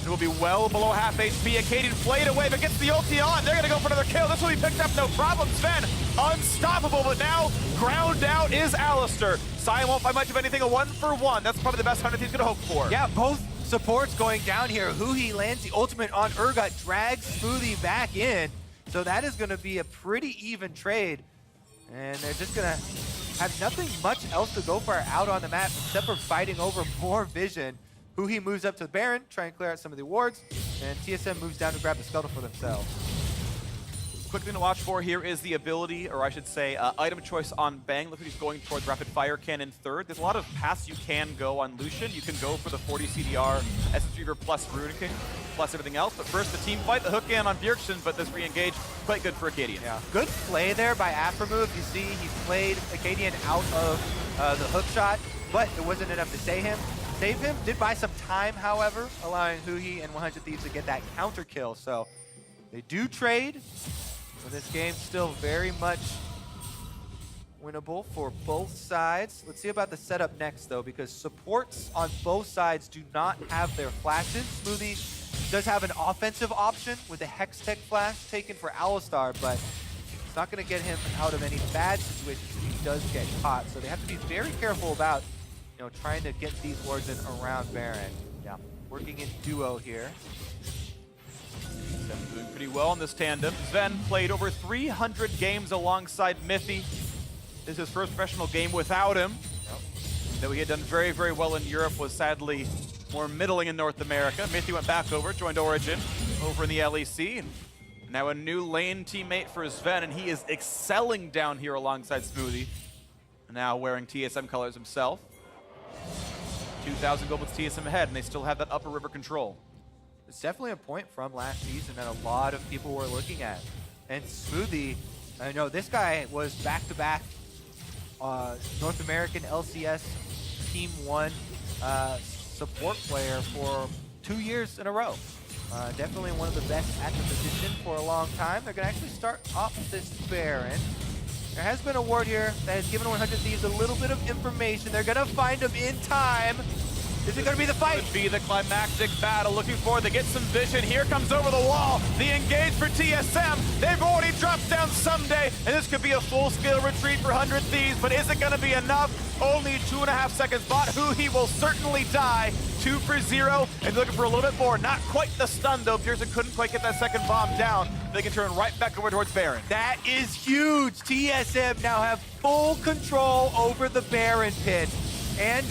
It will be well below half HP. Acadian flayed away, but gets the ulti on. They're gonna go for another kill. This will be picked up, no problem. Sven, unstoppable, but now ground out is Alistar. Scion won't find much of anything, a 1-for-1. That's probably the best 100 he's gonna hope for. Yeah, both supports going down here. Huhi lands the ultimate on Urgot, drags Smoothie back in. So that is gonna be a pretty even trade. And they're just gonna have nothing much else to go for out on the map except for fighting over more vision. Huhi moves up to the Baron, try and clear out some of the wards, and TSM moves down to grab the Scuttle for themselves. Quick thing to watch for here is the ability, or I should say, item choice on Bang. Look like he's going towards Rapid Fire Cannon third. There's a lot of paths you can go on Lucian. You can go for the 40 CDR, Essence Reaver plus Rune King, plus everything else. But first, the team fight, the hook in on Bjergsen, but this re-engage quite good for Acadian. Yeah, good play there by Afromove. You see, he played Acadian out of the hook shot, but it wasn't enough to save him. Did buy some time, however, allowing Huhi and 100 Thieves to get that counter kill. So they do trade, but this game's still very much winnable for both sides. Let's see about the setup next, though, because supports on both sides do not have their flashes. Smoothie does have an offensive option with a Hex Tech flash taken for Alistar, but it's not going to get him out of any bad situations if he does get caught. So they have to be very careful about, you know, trying to get these wards in around Baron. Yeah, working in duo here. Doing pretty well in this tandem. Sven played over 300 games alongside Mithy. This is his first professional game without him. Though he had done very, very well in Europe, was sadly more middling in North America. Mithy went back over, joined Origin over in the LEC. And now a new lane teammate for Sven, and he is excelling down here alongside Smoothie. Now wearing TSM colors himself. 2,000 gold with TSM ahead, and they still have that upper river control. It's definitely a point from last season that a lot of people were looking at. And Smoothie, I know this guy was back-to-back North American LCS Team 1 support player for 2 years in a row. Definitely one of the best at the position for a long time. They're going to actually start off this Baron. There has been a ward here that has given 100 Thieves a little bit of information. They're going to find him in time. Is it going to be the fight? Could be the climactic battle. Looking forward to get some vision. Here comes over the wall. The engage for TSM. They've already dropped down someday, and this could be a full-scale retreat for 100 Thieves, but is it going to be enough? Only 2.5 seconds bot. Huhi will certainly die. 2 for 0, and looking for a little bit more. Not quite the stun, though. Pearson couldn't quite get that second bomb down. They can turn right back over towards Baron. That is huge. TSM now have full control over the Baron pit. And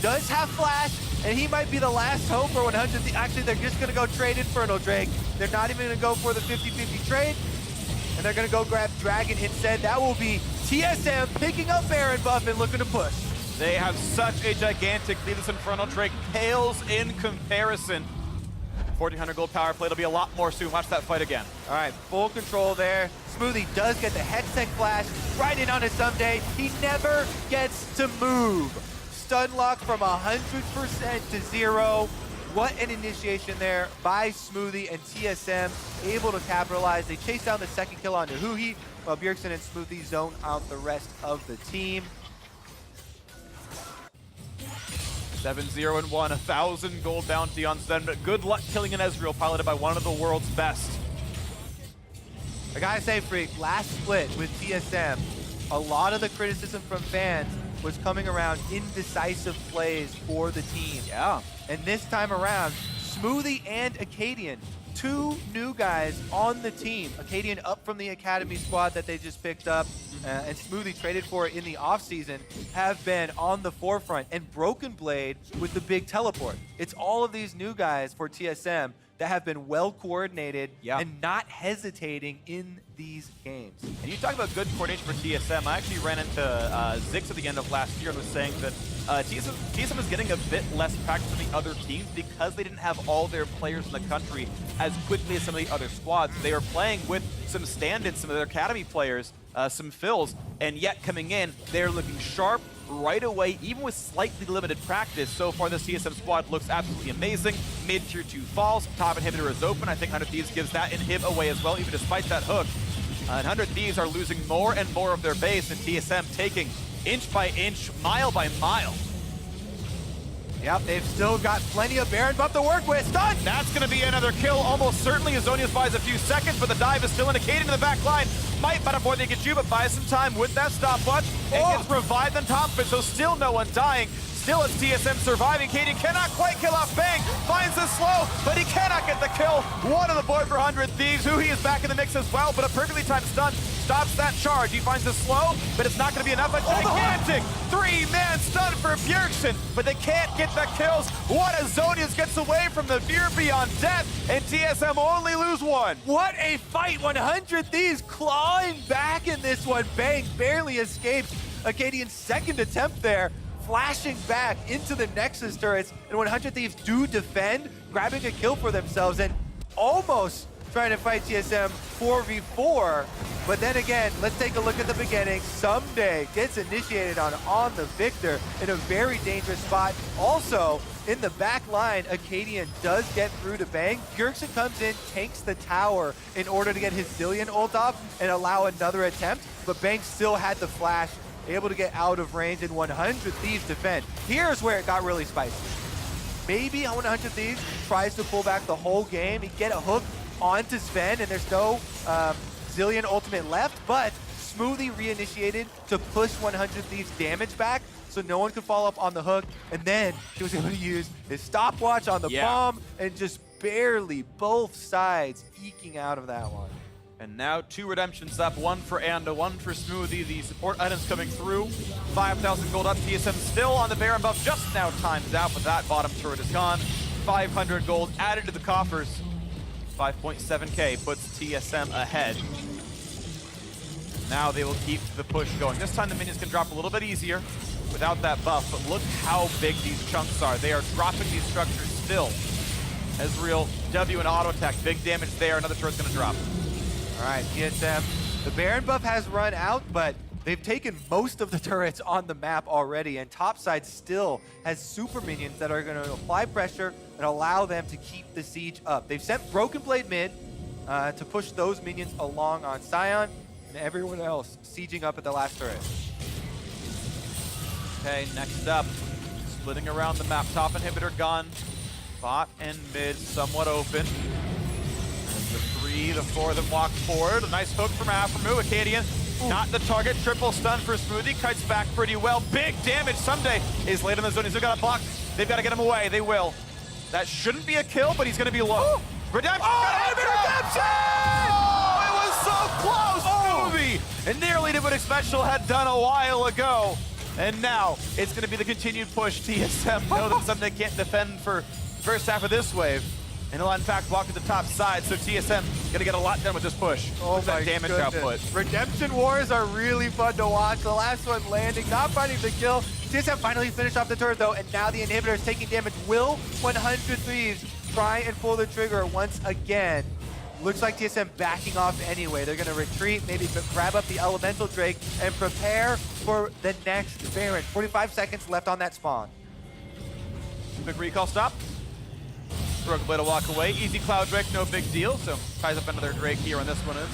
does have flash, and he might be the last hope for 100. Actually, they're just going to go trade Infernal Drake. They're not even going to go for the 50-50 trade, and they're going to go grab Dragon instead. That will be TSM picking up Baron buff and looking to push. They have such a gigantic lead. This Infernal Drake pales in comparison. 1,400 gold power play. It'll be a lot more soon. Watch that fight again. All right, full control there. Smoothie does get the Hex Tech flash right in on it someday. He never gets to move. Stun lock from 100% to 0. What an initiation there by Smoothie, and TSM able to capitalize. They chase down the second kill onto Huhi, while Bjergsen and Smoothie zone out the rest of the team. 7-0 and 1, 1,000 gold bounty on Sven, but good luck killing an Ezreal piloted by one of the world's best. I gotta say, Freak, last split with TSM, a lot of the criticism from fans was coming around indecisive plays for the team. Yeah. And this time around, Smoothie and Acadian, 2 new guys on the team. Acadian up from the Academy squad that they just picked up, and Smoothie traded for in the offseason, have been on the forefront. And Broken Blade with the big teleport. It's all of these new guys for TSM that have been well coordinated and not hesitating in these games. And you talk about good coordination for TSM. I actually ran into Zix at the end of last year and was saying that TSM is getting a bit less practice than the other teams because they didn't have all their players in the country as quickly as some of the other squads. They are playing with some stand-ins, some of their academy players, some fills, and yet coming in, they're looking sharp right away, even with slightly limited practice. So far, this TSM squad looks absolutely amazing. Mid-tier 2 falls, top inhibitor is open. I think 100 Thieves gives that inhib away as well, even despite that hook. And 100 Thieves are losing more and more of their base, and TSM taking inch by inch, mile by mile. Yep, they've still got plenty of Baron buff to work with. Stun! That's going to be another kill, almost certainly. Azonius buys a few seconds, but the dive is still indicated in the back line. Might find out more than he can do, but buys some time with that stopwatch. And gets revived on top of it, so still no one dying. Still it's TSM surviving. Katie cannot quite kill off Bang. Finds the slow, but he cannot get the kill. One on the board for 100 Thieves. Huhi is back in the mix as well, but a perfectly timed stun stops that charge. He finds the slow, but it's not going to be enough. A gigantic 3-man stun for Bjergsen, but they can't get the kills. What Azonius gets away from the fear beyond death, and TSM only lose 1. What a fight! 100 Thieves clawing back in this one. Bang barely escapes Acadian's second attempt there, flashing back into the Nexus turrets, and 100 Thieves do defend, grabbing a kill for themselves, and almost trying to fight TSM 4v4. But then again, let's take a look at the beginning. Someday gets initiated on the Victor in a very dangerous spot. Also, in the back line, Acadian does get through to Bang. Bjergsen comes in, takes the tower in order to get his Zillion ult off and allow another attempt. But Bang still had the flash, able to get out of range, and 100 Thieves defend. Here's where it got really spicy. Maybe 100 Thieves tries to pull back the whole game. He get a hook onto Sven, and there's no Zillion ultimate left, but Smoothie reinitiated to push 100 Thieves damage back so no one could fall up on the hook, and then he was able to use his stopwatch on the bomb and just barely both sides eking out of that one. And now 2 redemptions up, 1 for Anda, 1 for Smoothie. The support items coming through. 5,000 gold up. TSM still on the Baron buff, just now times out, but that bottom turret is gone. 500 gold added to the coffers. 5.7k puts TSM ahead. Now they will keep the push going. This time the minions can drop a little bit easier without that buff, but look how big these chunks are. They are dropping these structures still. Ezreal, W and auto attack, big damage there. Another turret's gonna drop. All right, TSM, the Baron buff has run out, but they've taken most of the turrets on the map already, and topside still has super minions that are going to apply pressure and allow them to keep the siege up. They've sent Broken Blade mid to push those minions along on Sion, and everyone else sieging up at the last turret. Okay, next up, splitting around the map. Top inhibitor gone. Bot and mid somewhat open. The 3, the 4 of them walk forward. A nice hook from Aphromoo. Acadian, not the target. Triple stun for Smoothie. Kites back pretty well. Big damage. Someday is late in the zone. He's still got a block. They've got to get him away. They will. That shouldn't be a kill, but he's going to be low. Redemption! Oh, redemption! Oh, it was so close, Smoothie! And nearly did what Special had done a while ago. And now it's going to be the continued push. TSM know that something they can't defend for the first half of this wave. And he'll in fact walk to the top side, so TSM gonna get a lot done with this push. Oh my that damage goodness. output. Redemption wars are really fun to watch. The last one landing, not finding the kill. TSM finally finished off the turret though, and now the inhibitor is taking damage. Will 100 Thieves try and pull the trigger once again? Looks like TSM backing off anyway. They're gonna retreat, maybe grab up the Elemental Drake and prepare for the next Baron. 45 seconds left on that spawn. Quick recall stop. Broken Blade to walk away. Easy Cloud Drake, no big deal. So ties up another Drake here, and this one is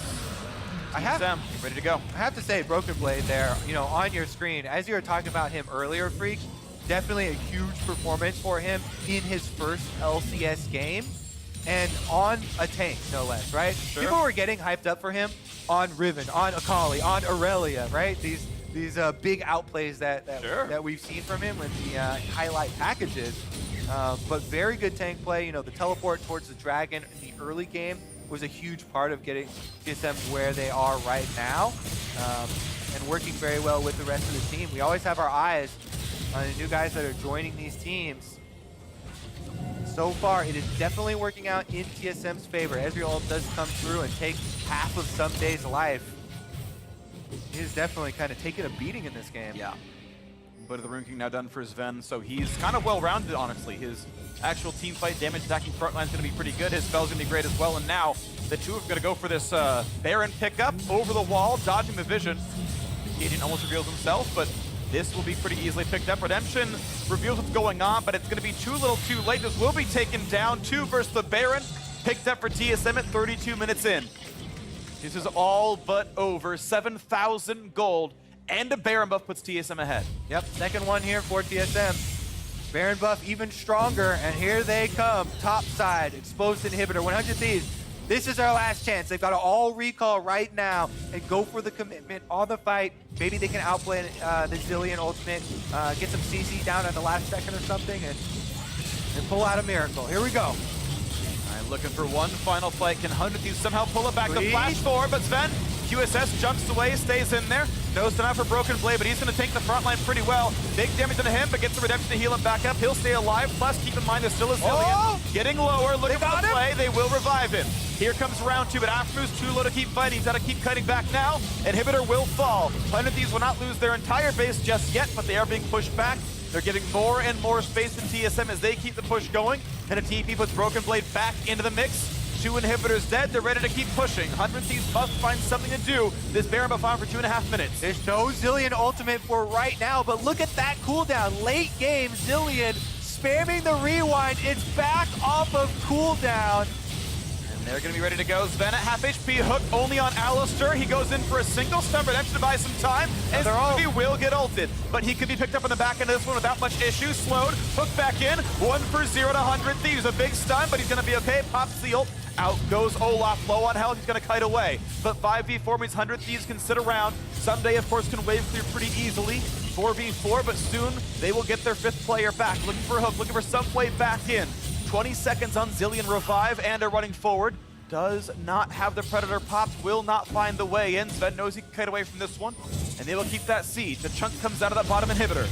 TSM ready to go. I have to say, Broken Blade there, you know, on your screen, as you were talking about him earlier, Freak, definitely a huge performance for him in his first LCS game, and on a tank, no less, right? Sure. People were getting hyped up for him on Riven, on Akali, on Aurelia, right? These big outplays that we've seen from him with the highlight packages. But very good tank play. You know, the teleport towards the dragon in the early game was a huge part of getting TSM where they are right now, and working very well with the rest of the team. We always have our eyes on the new guys that are joining these teams. So far, it is definitely working out in TSM's favor. Ezreal does come through and take half of Someday's life. He is definitely kind of taking a beating in this game. Yeah. But the Rune King now done for Sven, so he's kind of well-rounded, honestly. His actual team fight damage attacking front line is going to be pretty good. His spell's going to be great as well, and now the two are going to go for this Baron pickup over the wall, dodging the vision. Acadian almost reveals himself, but this will be pretty easily picked up. Redemption reveals what's going on, but it's going to be too little too late. This will be taken down. 2 versus the Baron, picked up for TSM at 32 minutes in. This is all but over. 7,000 gold. And a Baron buff puts TSM ahead. Yep, second one here for TSM. Baron buff even stronger, and here they come. Top side, exposed inhibitor, 100 Thieves. This is our last chance. They've got to all recall right now and go for the commitment on the fight. Maybe they can outplay the Zillion ultimate, get some CC down at the last second or something, and pull out a miracle. Here we go. All right, looking for one final fight. Can 100 Thieves somehow pull it back? Please? The flash forward, but Sven, QSS jumps away, stays in there. No stun out for Broken Blade, but he's going to take the front line pretty well. Big damage to him, but gets the redemption to heal him back up. He'll stay alive. Plus, keep in mind, there's still a Zillion. Getting lower, looking for the play. They will revive him. Here comes round 2, but Aphromoo's too low to keep fighting. He's got to keep cutting back now. Inhibitor will fall. 100 Thieves will not lose their entire base just yet, but they are being pushed back. They're giving more and more space in TSM as they keep the push going. And a TP puts Broken Blade back into the mix. 2 inhibitors dead. They're ready to keep pushing. 100 Thieves must find something to do. This Baron buff on for 2.5 minutes. There's no Zilean ultimate for right now, but look at that cooldown. Late game, Zilean spamming the rewind. It's back off of cooldown. They're going to be ready to go. Sven at half HP, hook only on Alistair. He goes in for a single stun redemption to buy some time, and he will get ulted. But he could be picked up on the back end of this one without much issue. Slowed, hook back in, 1 for 0 to 100 Thieves. A big stun, but he's going to be okay. Pops the ult. Out goes Olaf, low on health. He's going to kite away. But 5v4 means 100 Thieves can sit around. Someday, of course, can wave clear pretty easily. 4v4, but soon they will get their 5th player back. Looking for a hook, looking for some way back in. 20 seconds on Zilean revive, and are running forward. Does not have the Predator popped, will not find the way in. Sven knows he can kite away from this one, and they will keep that siege. The chunk comes out of that bottom inhibitor.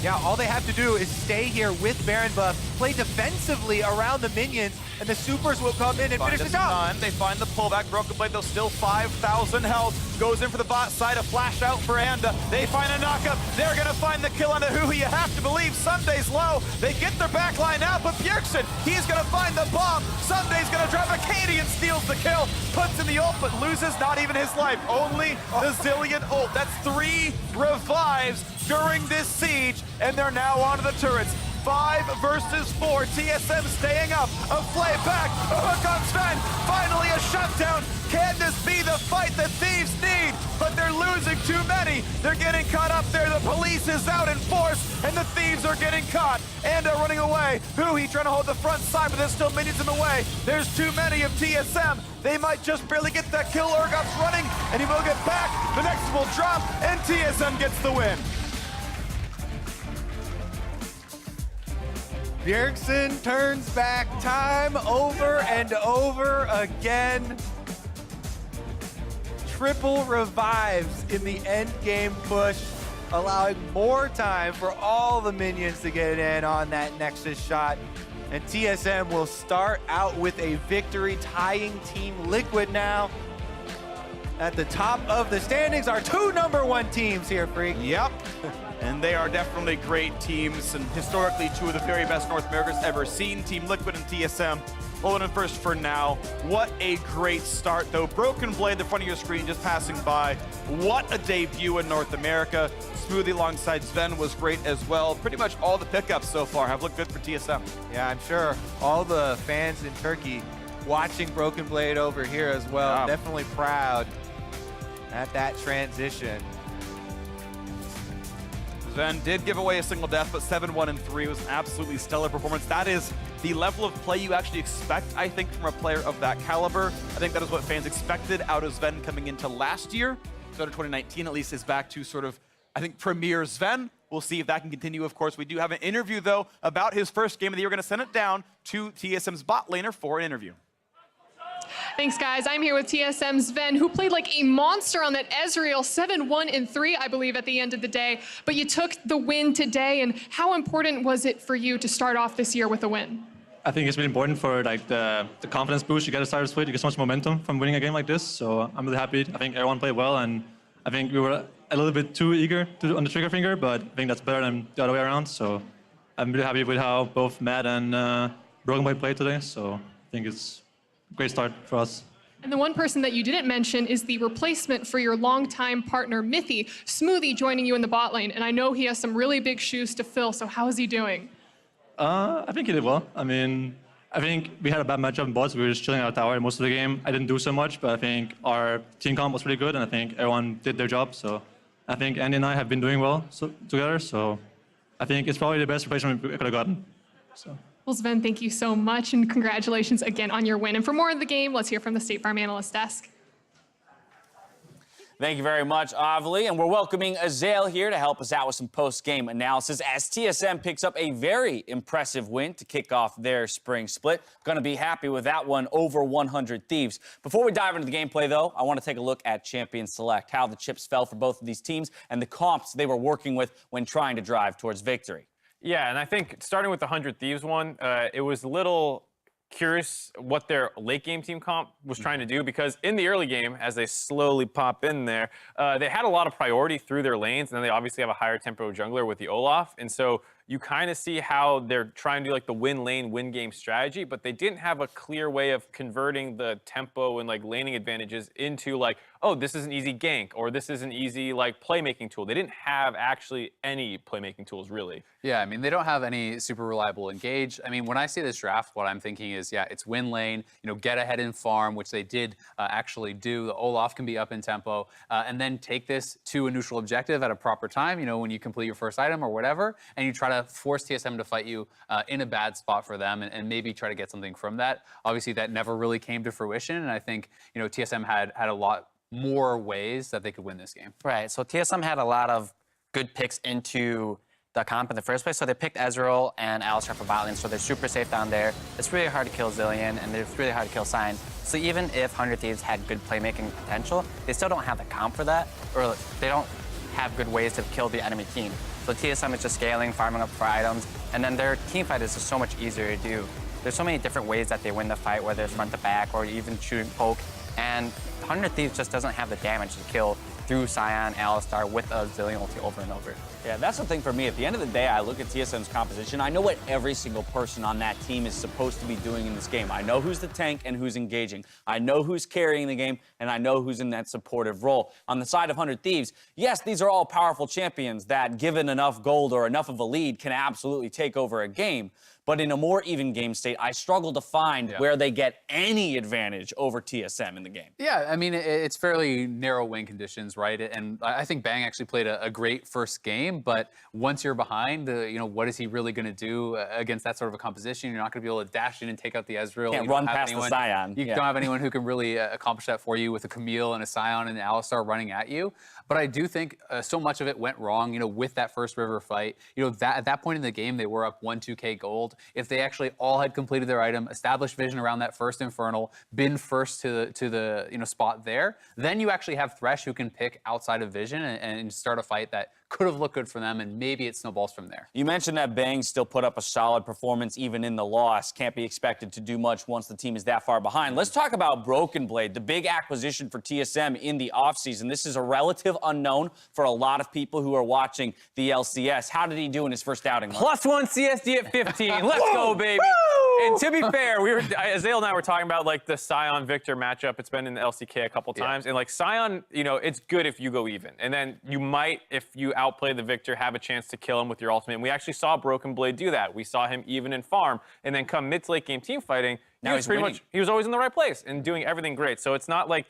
Yeah, all they have to do is stay here with Baron buff, play defensively around the minions, and the supers will come in and finish the job. They find the pullback. Broken Blade, though, still 5,000 health. Goes in for the bot side, a flash out for Anda. They find a knockup. They're going to find the kill on the Who. You have to believe Sunday's low. They get their backline out, but Bjergsen, he's going to find the bomb. Sunday's going to drop a Katie and steals the kill. Puts in the ult, but loses not even his life. Only the Zilean ult. That's 3 revives during this siege, and they're now onto the turrets. 5 versus 4. TSM staying up. A flay back. A hook on Sven. Finally a shutdown. Can this be the fight that Thieves need? But they're losing too many. They're getting caught up there. The police is out in force, and the Thieves are getting caught. And are running away. He trying to hold the front side, but there's still minions in the way. There's too many of TSM. They might just barely get that kill. Urgot's running, and he will get back. The next will drop, and TSM gets the win. Bjergsen turns back time over and over again. Triple revives in the end game push, allowing more time for all the minions to get in on that Nexus shot. And TSM will start out with a victory, tying Team Liquid now. At the top of the standings are 2 #1 teams here, Freak. Yep. And they are definitely great teams, and historically 2 of the very best North America's ever seen. Team Liquid and TSM holding in first for now. What a great start, though. Broken Blade, the front of your screen, just passing by. What a debut in North America. Smoothie alongside Sven was great as well. Pretty much all the pickups so far have looked good for TSM. Yeah, I'm sure all the fans in Turkey watching Broken Blade over here as well. Yeah. Definitely proud at that transition. Sven did give away a single death, but 7-1 and 3 was an absolutely stellar performance. That is the level of play you actually expect, I think, from a player of that caliber. I think that is what fans expected out of Sven coming into last year. So 2019 at least is back to sort of, I think, premier Sven. We'll see if that can continue, of course. We do have an interview, though, about his first game of the year. We're going to send it down to TSM's bot laner for an interview. Thanks, guys. I'm here with TSM's Sven, who played like a monster on that Ezreal, 7-1 and 3, I believe, at the end of the day. But you took the win today, and how important was it for you to start off this year with a win? I think it's really important for like the confidence boost you get to start with. You get so much momentum from winning a game like this. So I'm really happy. I think everyone played well, and I think we were a little bit too eager on the trigger finger, but I think that's better than the other way around. So I'm really happy with how both Matt and Broken Blade played today. So I think it's a great start for us. And the one person that you didn't mention is the replacement for your longtime partner, Mithy. Smoothie joining you in the bot lane, and I know he has some really big shoes to fill, so how is he doing? I think he did well. I mean, I think we had a bad matchup in bots. We were just chilling out tower most of the game. I didn't do so much, but I think our team comp was really good, and I think everyone did their job. So I think Andy and I have been doing well together, so I think it's probably the best replacement we could have gotten. So. Well, Sven, thank you so much, and congratulations again on your win. And for more of the game, let's hear from the State Farm Analyst Desk. Thank you very much, Avli. And we're welcoming Azael here to help us out with some post-game analysis as TSM picks up a very impressive win to kick off their spring split. Going to be happy with that one over 100 Thieves. Before we dive into the gameplay, though, I want to take a look at Champion Select, how the chips fell for both of these teams and the comps they were working with when trying to drive towards victory. Yeah, and I think starting with the 100 Thieves one, it was a little curious what their late game team comp was trying to do, because in the early game, as they slowly pop in there, they had a lot of priority through their lanes, and then they obviously have a higher tempo jungler with the Olaf, and so you kind of see how they're trying to do like the win lane, win game strategy, but they didn't have a clear way of converting the tempo and like laning advantages into like, oh, this is an easy gank or this is an easy like playmaking tool. They didn't have actually any playmaking tools really. Yeah, I mean, they don't have any super reliable engage. I mean, when I see this draft, what I'm thinking is, yeah, it's win lane, get ahead in farm, which they did actually do. The Olaf can be up in tempo, and then take this to a neutral objective at a proper time, when you complete your first item or whatever, and you try to force TSM to fight you in a bad spot for them and maybe try to get something from that. Obviously, that never really came to fruition, and I think, TSM had a lot more ways that they could win this game. Right, so TSM had a lot of good picks into the comp in the first place. So they picked Ezreal and Alistar for bot lane, so they're super safe down there. It's really hard to kill Zillion, and it's really hard to kill Sion. So even if 100 Thieves had good playmaking potential, they still don't have the comp for that, or they don't have good ways to kill the enemy team. So TSM is just scaling, farming up for items, and then their team fight is just so much easier to do. There's so many different ways that they win the fight, whether it's front to back or even shooting poke, and 100 Thieves just doesn't have the damage to kill through Sion, Alistar with a Zillion ulti over and over. Yeah, that's the thing for me. At the end of the day, I look at TSM's composition. I know what every single person on that team is supposed to be doing in this game. I know who's the tank and who's engaging. I know who's carrying the game, and I know who's in that supportive role. On the side of 100 Thieves, yes, these are all powerful champions that, given enough gold or enough of a lead, can absolutely take over a game. But in a more even game state, I struggle to find where they get any advantage over TSM in the game. Yeah, I mean, it's fairly narrow win conditions, right? And I think Bang actually played a great first game, but once you're behind, what is he really going to do against that sort of a composition? You're not going to be able to dash in and take out the Ezreal. Can't run past the Sion. You don't have anyone who can really accomplish that for you with a Camille and a Sion and an Alistar running at you. But I do think so much of it went wrong, with that first river fight. At that point in the game, they were up 1-2K gold. If they actually all had completed their item, established vision around that first Infernal, been first to the spot there, then you actually have Thresh who can pick outside of vision and start a fight that could have looked good for them, and maybe it snowballs from there. You mentioned that Bang still put up a solid performance even in the loss. Can't be expected to do much once the team is that far behind. Let's talk about Broken Blade, the big acquisition for TSM in the offseason. This is a relative unknown for a lot of people who are watching the LCS. How did he do in his first outing? +1 CSD at 15. Let's go, baby. And to be fair, Azael and I were talking about like the Sion Victor matchup. It's been in the LCK a couple times, and like Sion, it's good if you go even, and then you might, if you outplay the Victor, have a chance to kill him with your ultimate. And we actually saw Broken Blade do that. We saw him even in farm, and then come mid to late game team fighting, now he's pretty much, he was always in the right place and doing everything great. So it's not like,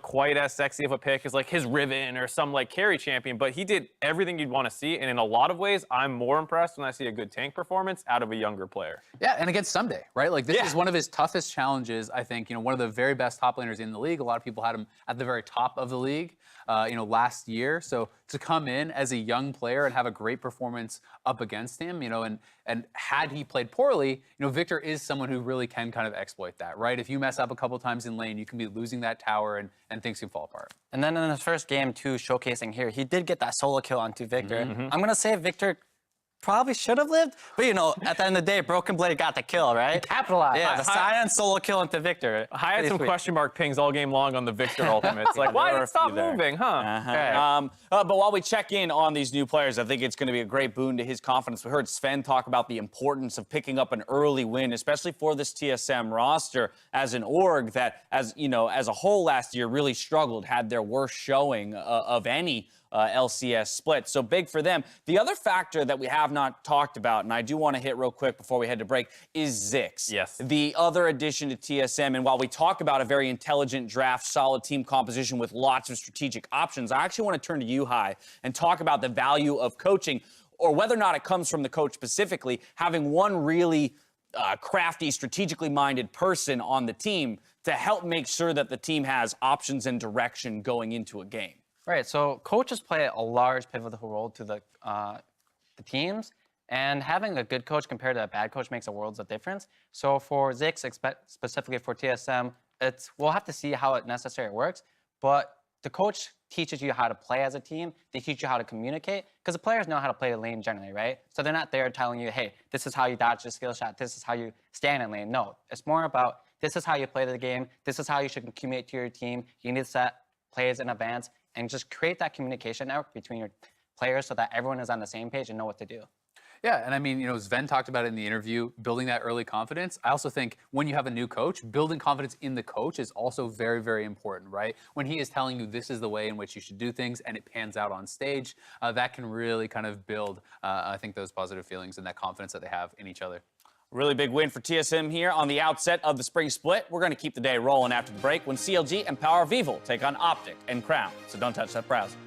quite as sexy of a pick as like his Riven or some like carry champion, but he did everything you'd want to see. And in a lot of ways, I'm more impressed when I see a good tank performance out of a younger player. Yeah, and against Someday, right? Like this is one of his toughest challenges, I think. One of the very best top laners in the league. A lot of people had him at the very top of the league, last year. So to come in as a young player and have a great performance up against him, and had he played poorly, Victor is someone who really can kind of exploit that, right? If you mess up a couple times in lane, you can be losing that tower and things can fall apart. And then in his first game, too, showcasing here, he did get that solo kill onto Victor. I'm going to say Victor probably should have lived, but at the end of the day, Broken Blade got the kill, right? Capitalized. Yeah, the Sion solo kill into Victor. I had some question mark pings all game long on the Victor ultimate. It's like, why did it stop moving, huh? But while we check in on these new players, I think it's going to be a great boon to his confidence. We heard Sven talk about the importance of picking up an early win, especially for this TSM roster as an org that, as a whole last year really struggled, had their worst showing of any LCS split. So big for them. The other factor that we have not talked about, and I do want to hit real quick before we head to break, is Ziggs. Yes. The other addition to TSM. And while we talk about a very intelligent draft, solid team composition with lots of strategic options, I actually want to turn to you, Hai, and talk about the value of coaching, or whether or not it comes from the coach specifically, having one really crafty, strategically minded person on the team to help make sure that the team has options and direction going into a game. Right, so coaches play a large pivotal role to the teams, and having a good coach compared to a bad coach makes a world of difference. So for Ziggs, specifically for TSM, we'll have to see how it necessarily works, but the coach teaches you how to play as a team. They teach you how to communicate, because the players know how to play the lane generally, right? So they're not there telling you, hey, this is how you dodge the skill shot, this is how you stand in lane. No, it's more about this is how you play the game, this is how you should communicate to your team. You need to set plays in advance, and just create that communication network between your players so that everyone is on the same page and know what to do. Yeah, and I mean, you know, Sven talked about it in the interview, building that early confidence. I also think when you have a new coach, building confidence in the coach is also very, very important, right? When he is telling you this is the way in which you should do things and it pans out on stage, that can really kind of build, I think, those positive feelings and that confidence that they have in each other. Really big win for TSM here on the outset of the spring split. We're going to keep the day rolling after the break when CLG and Power Vivo take on Optic and Crown. So don't touch that browser.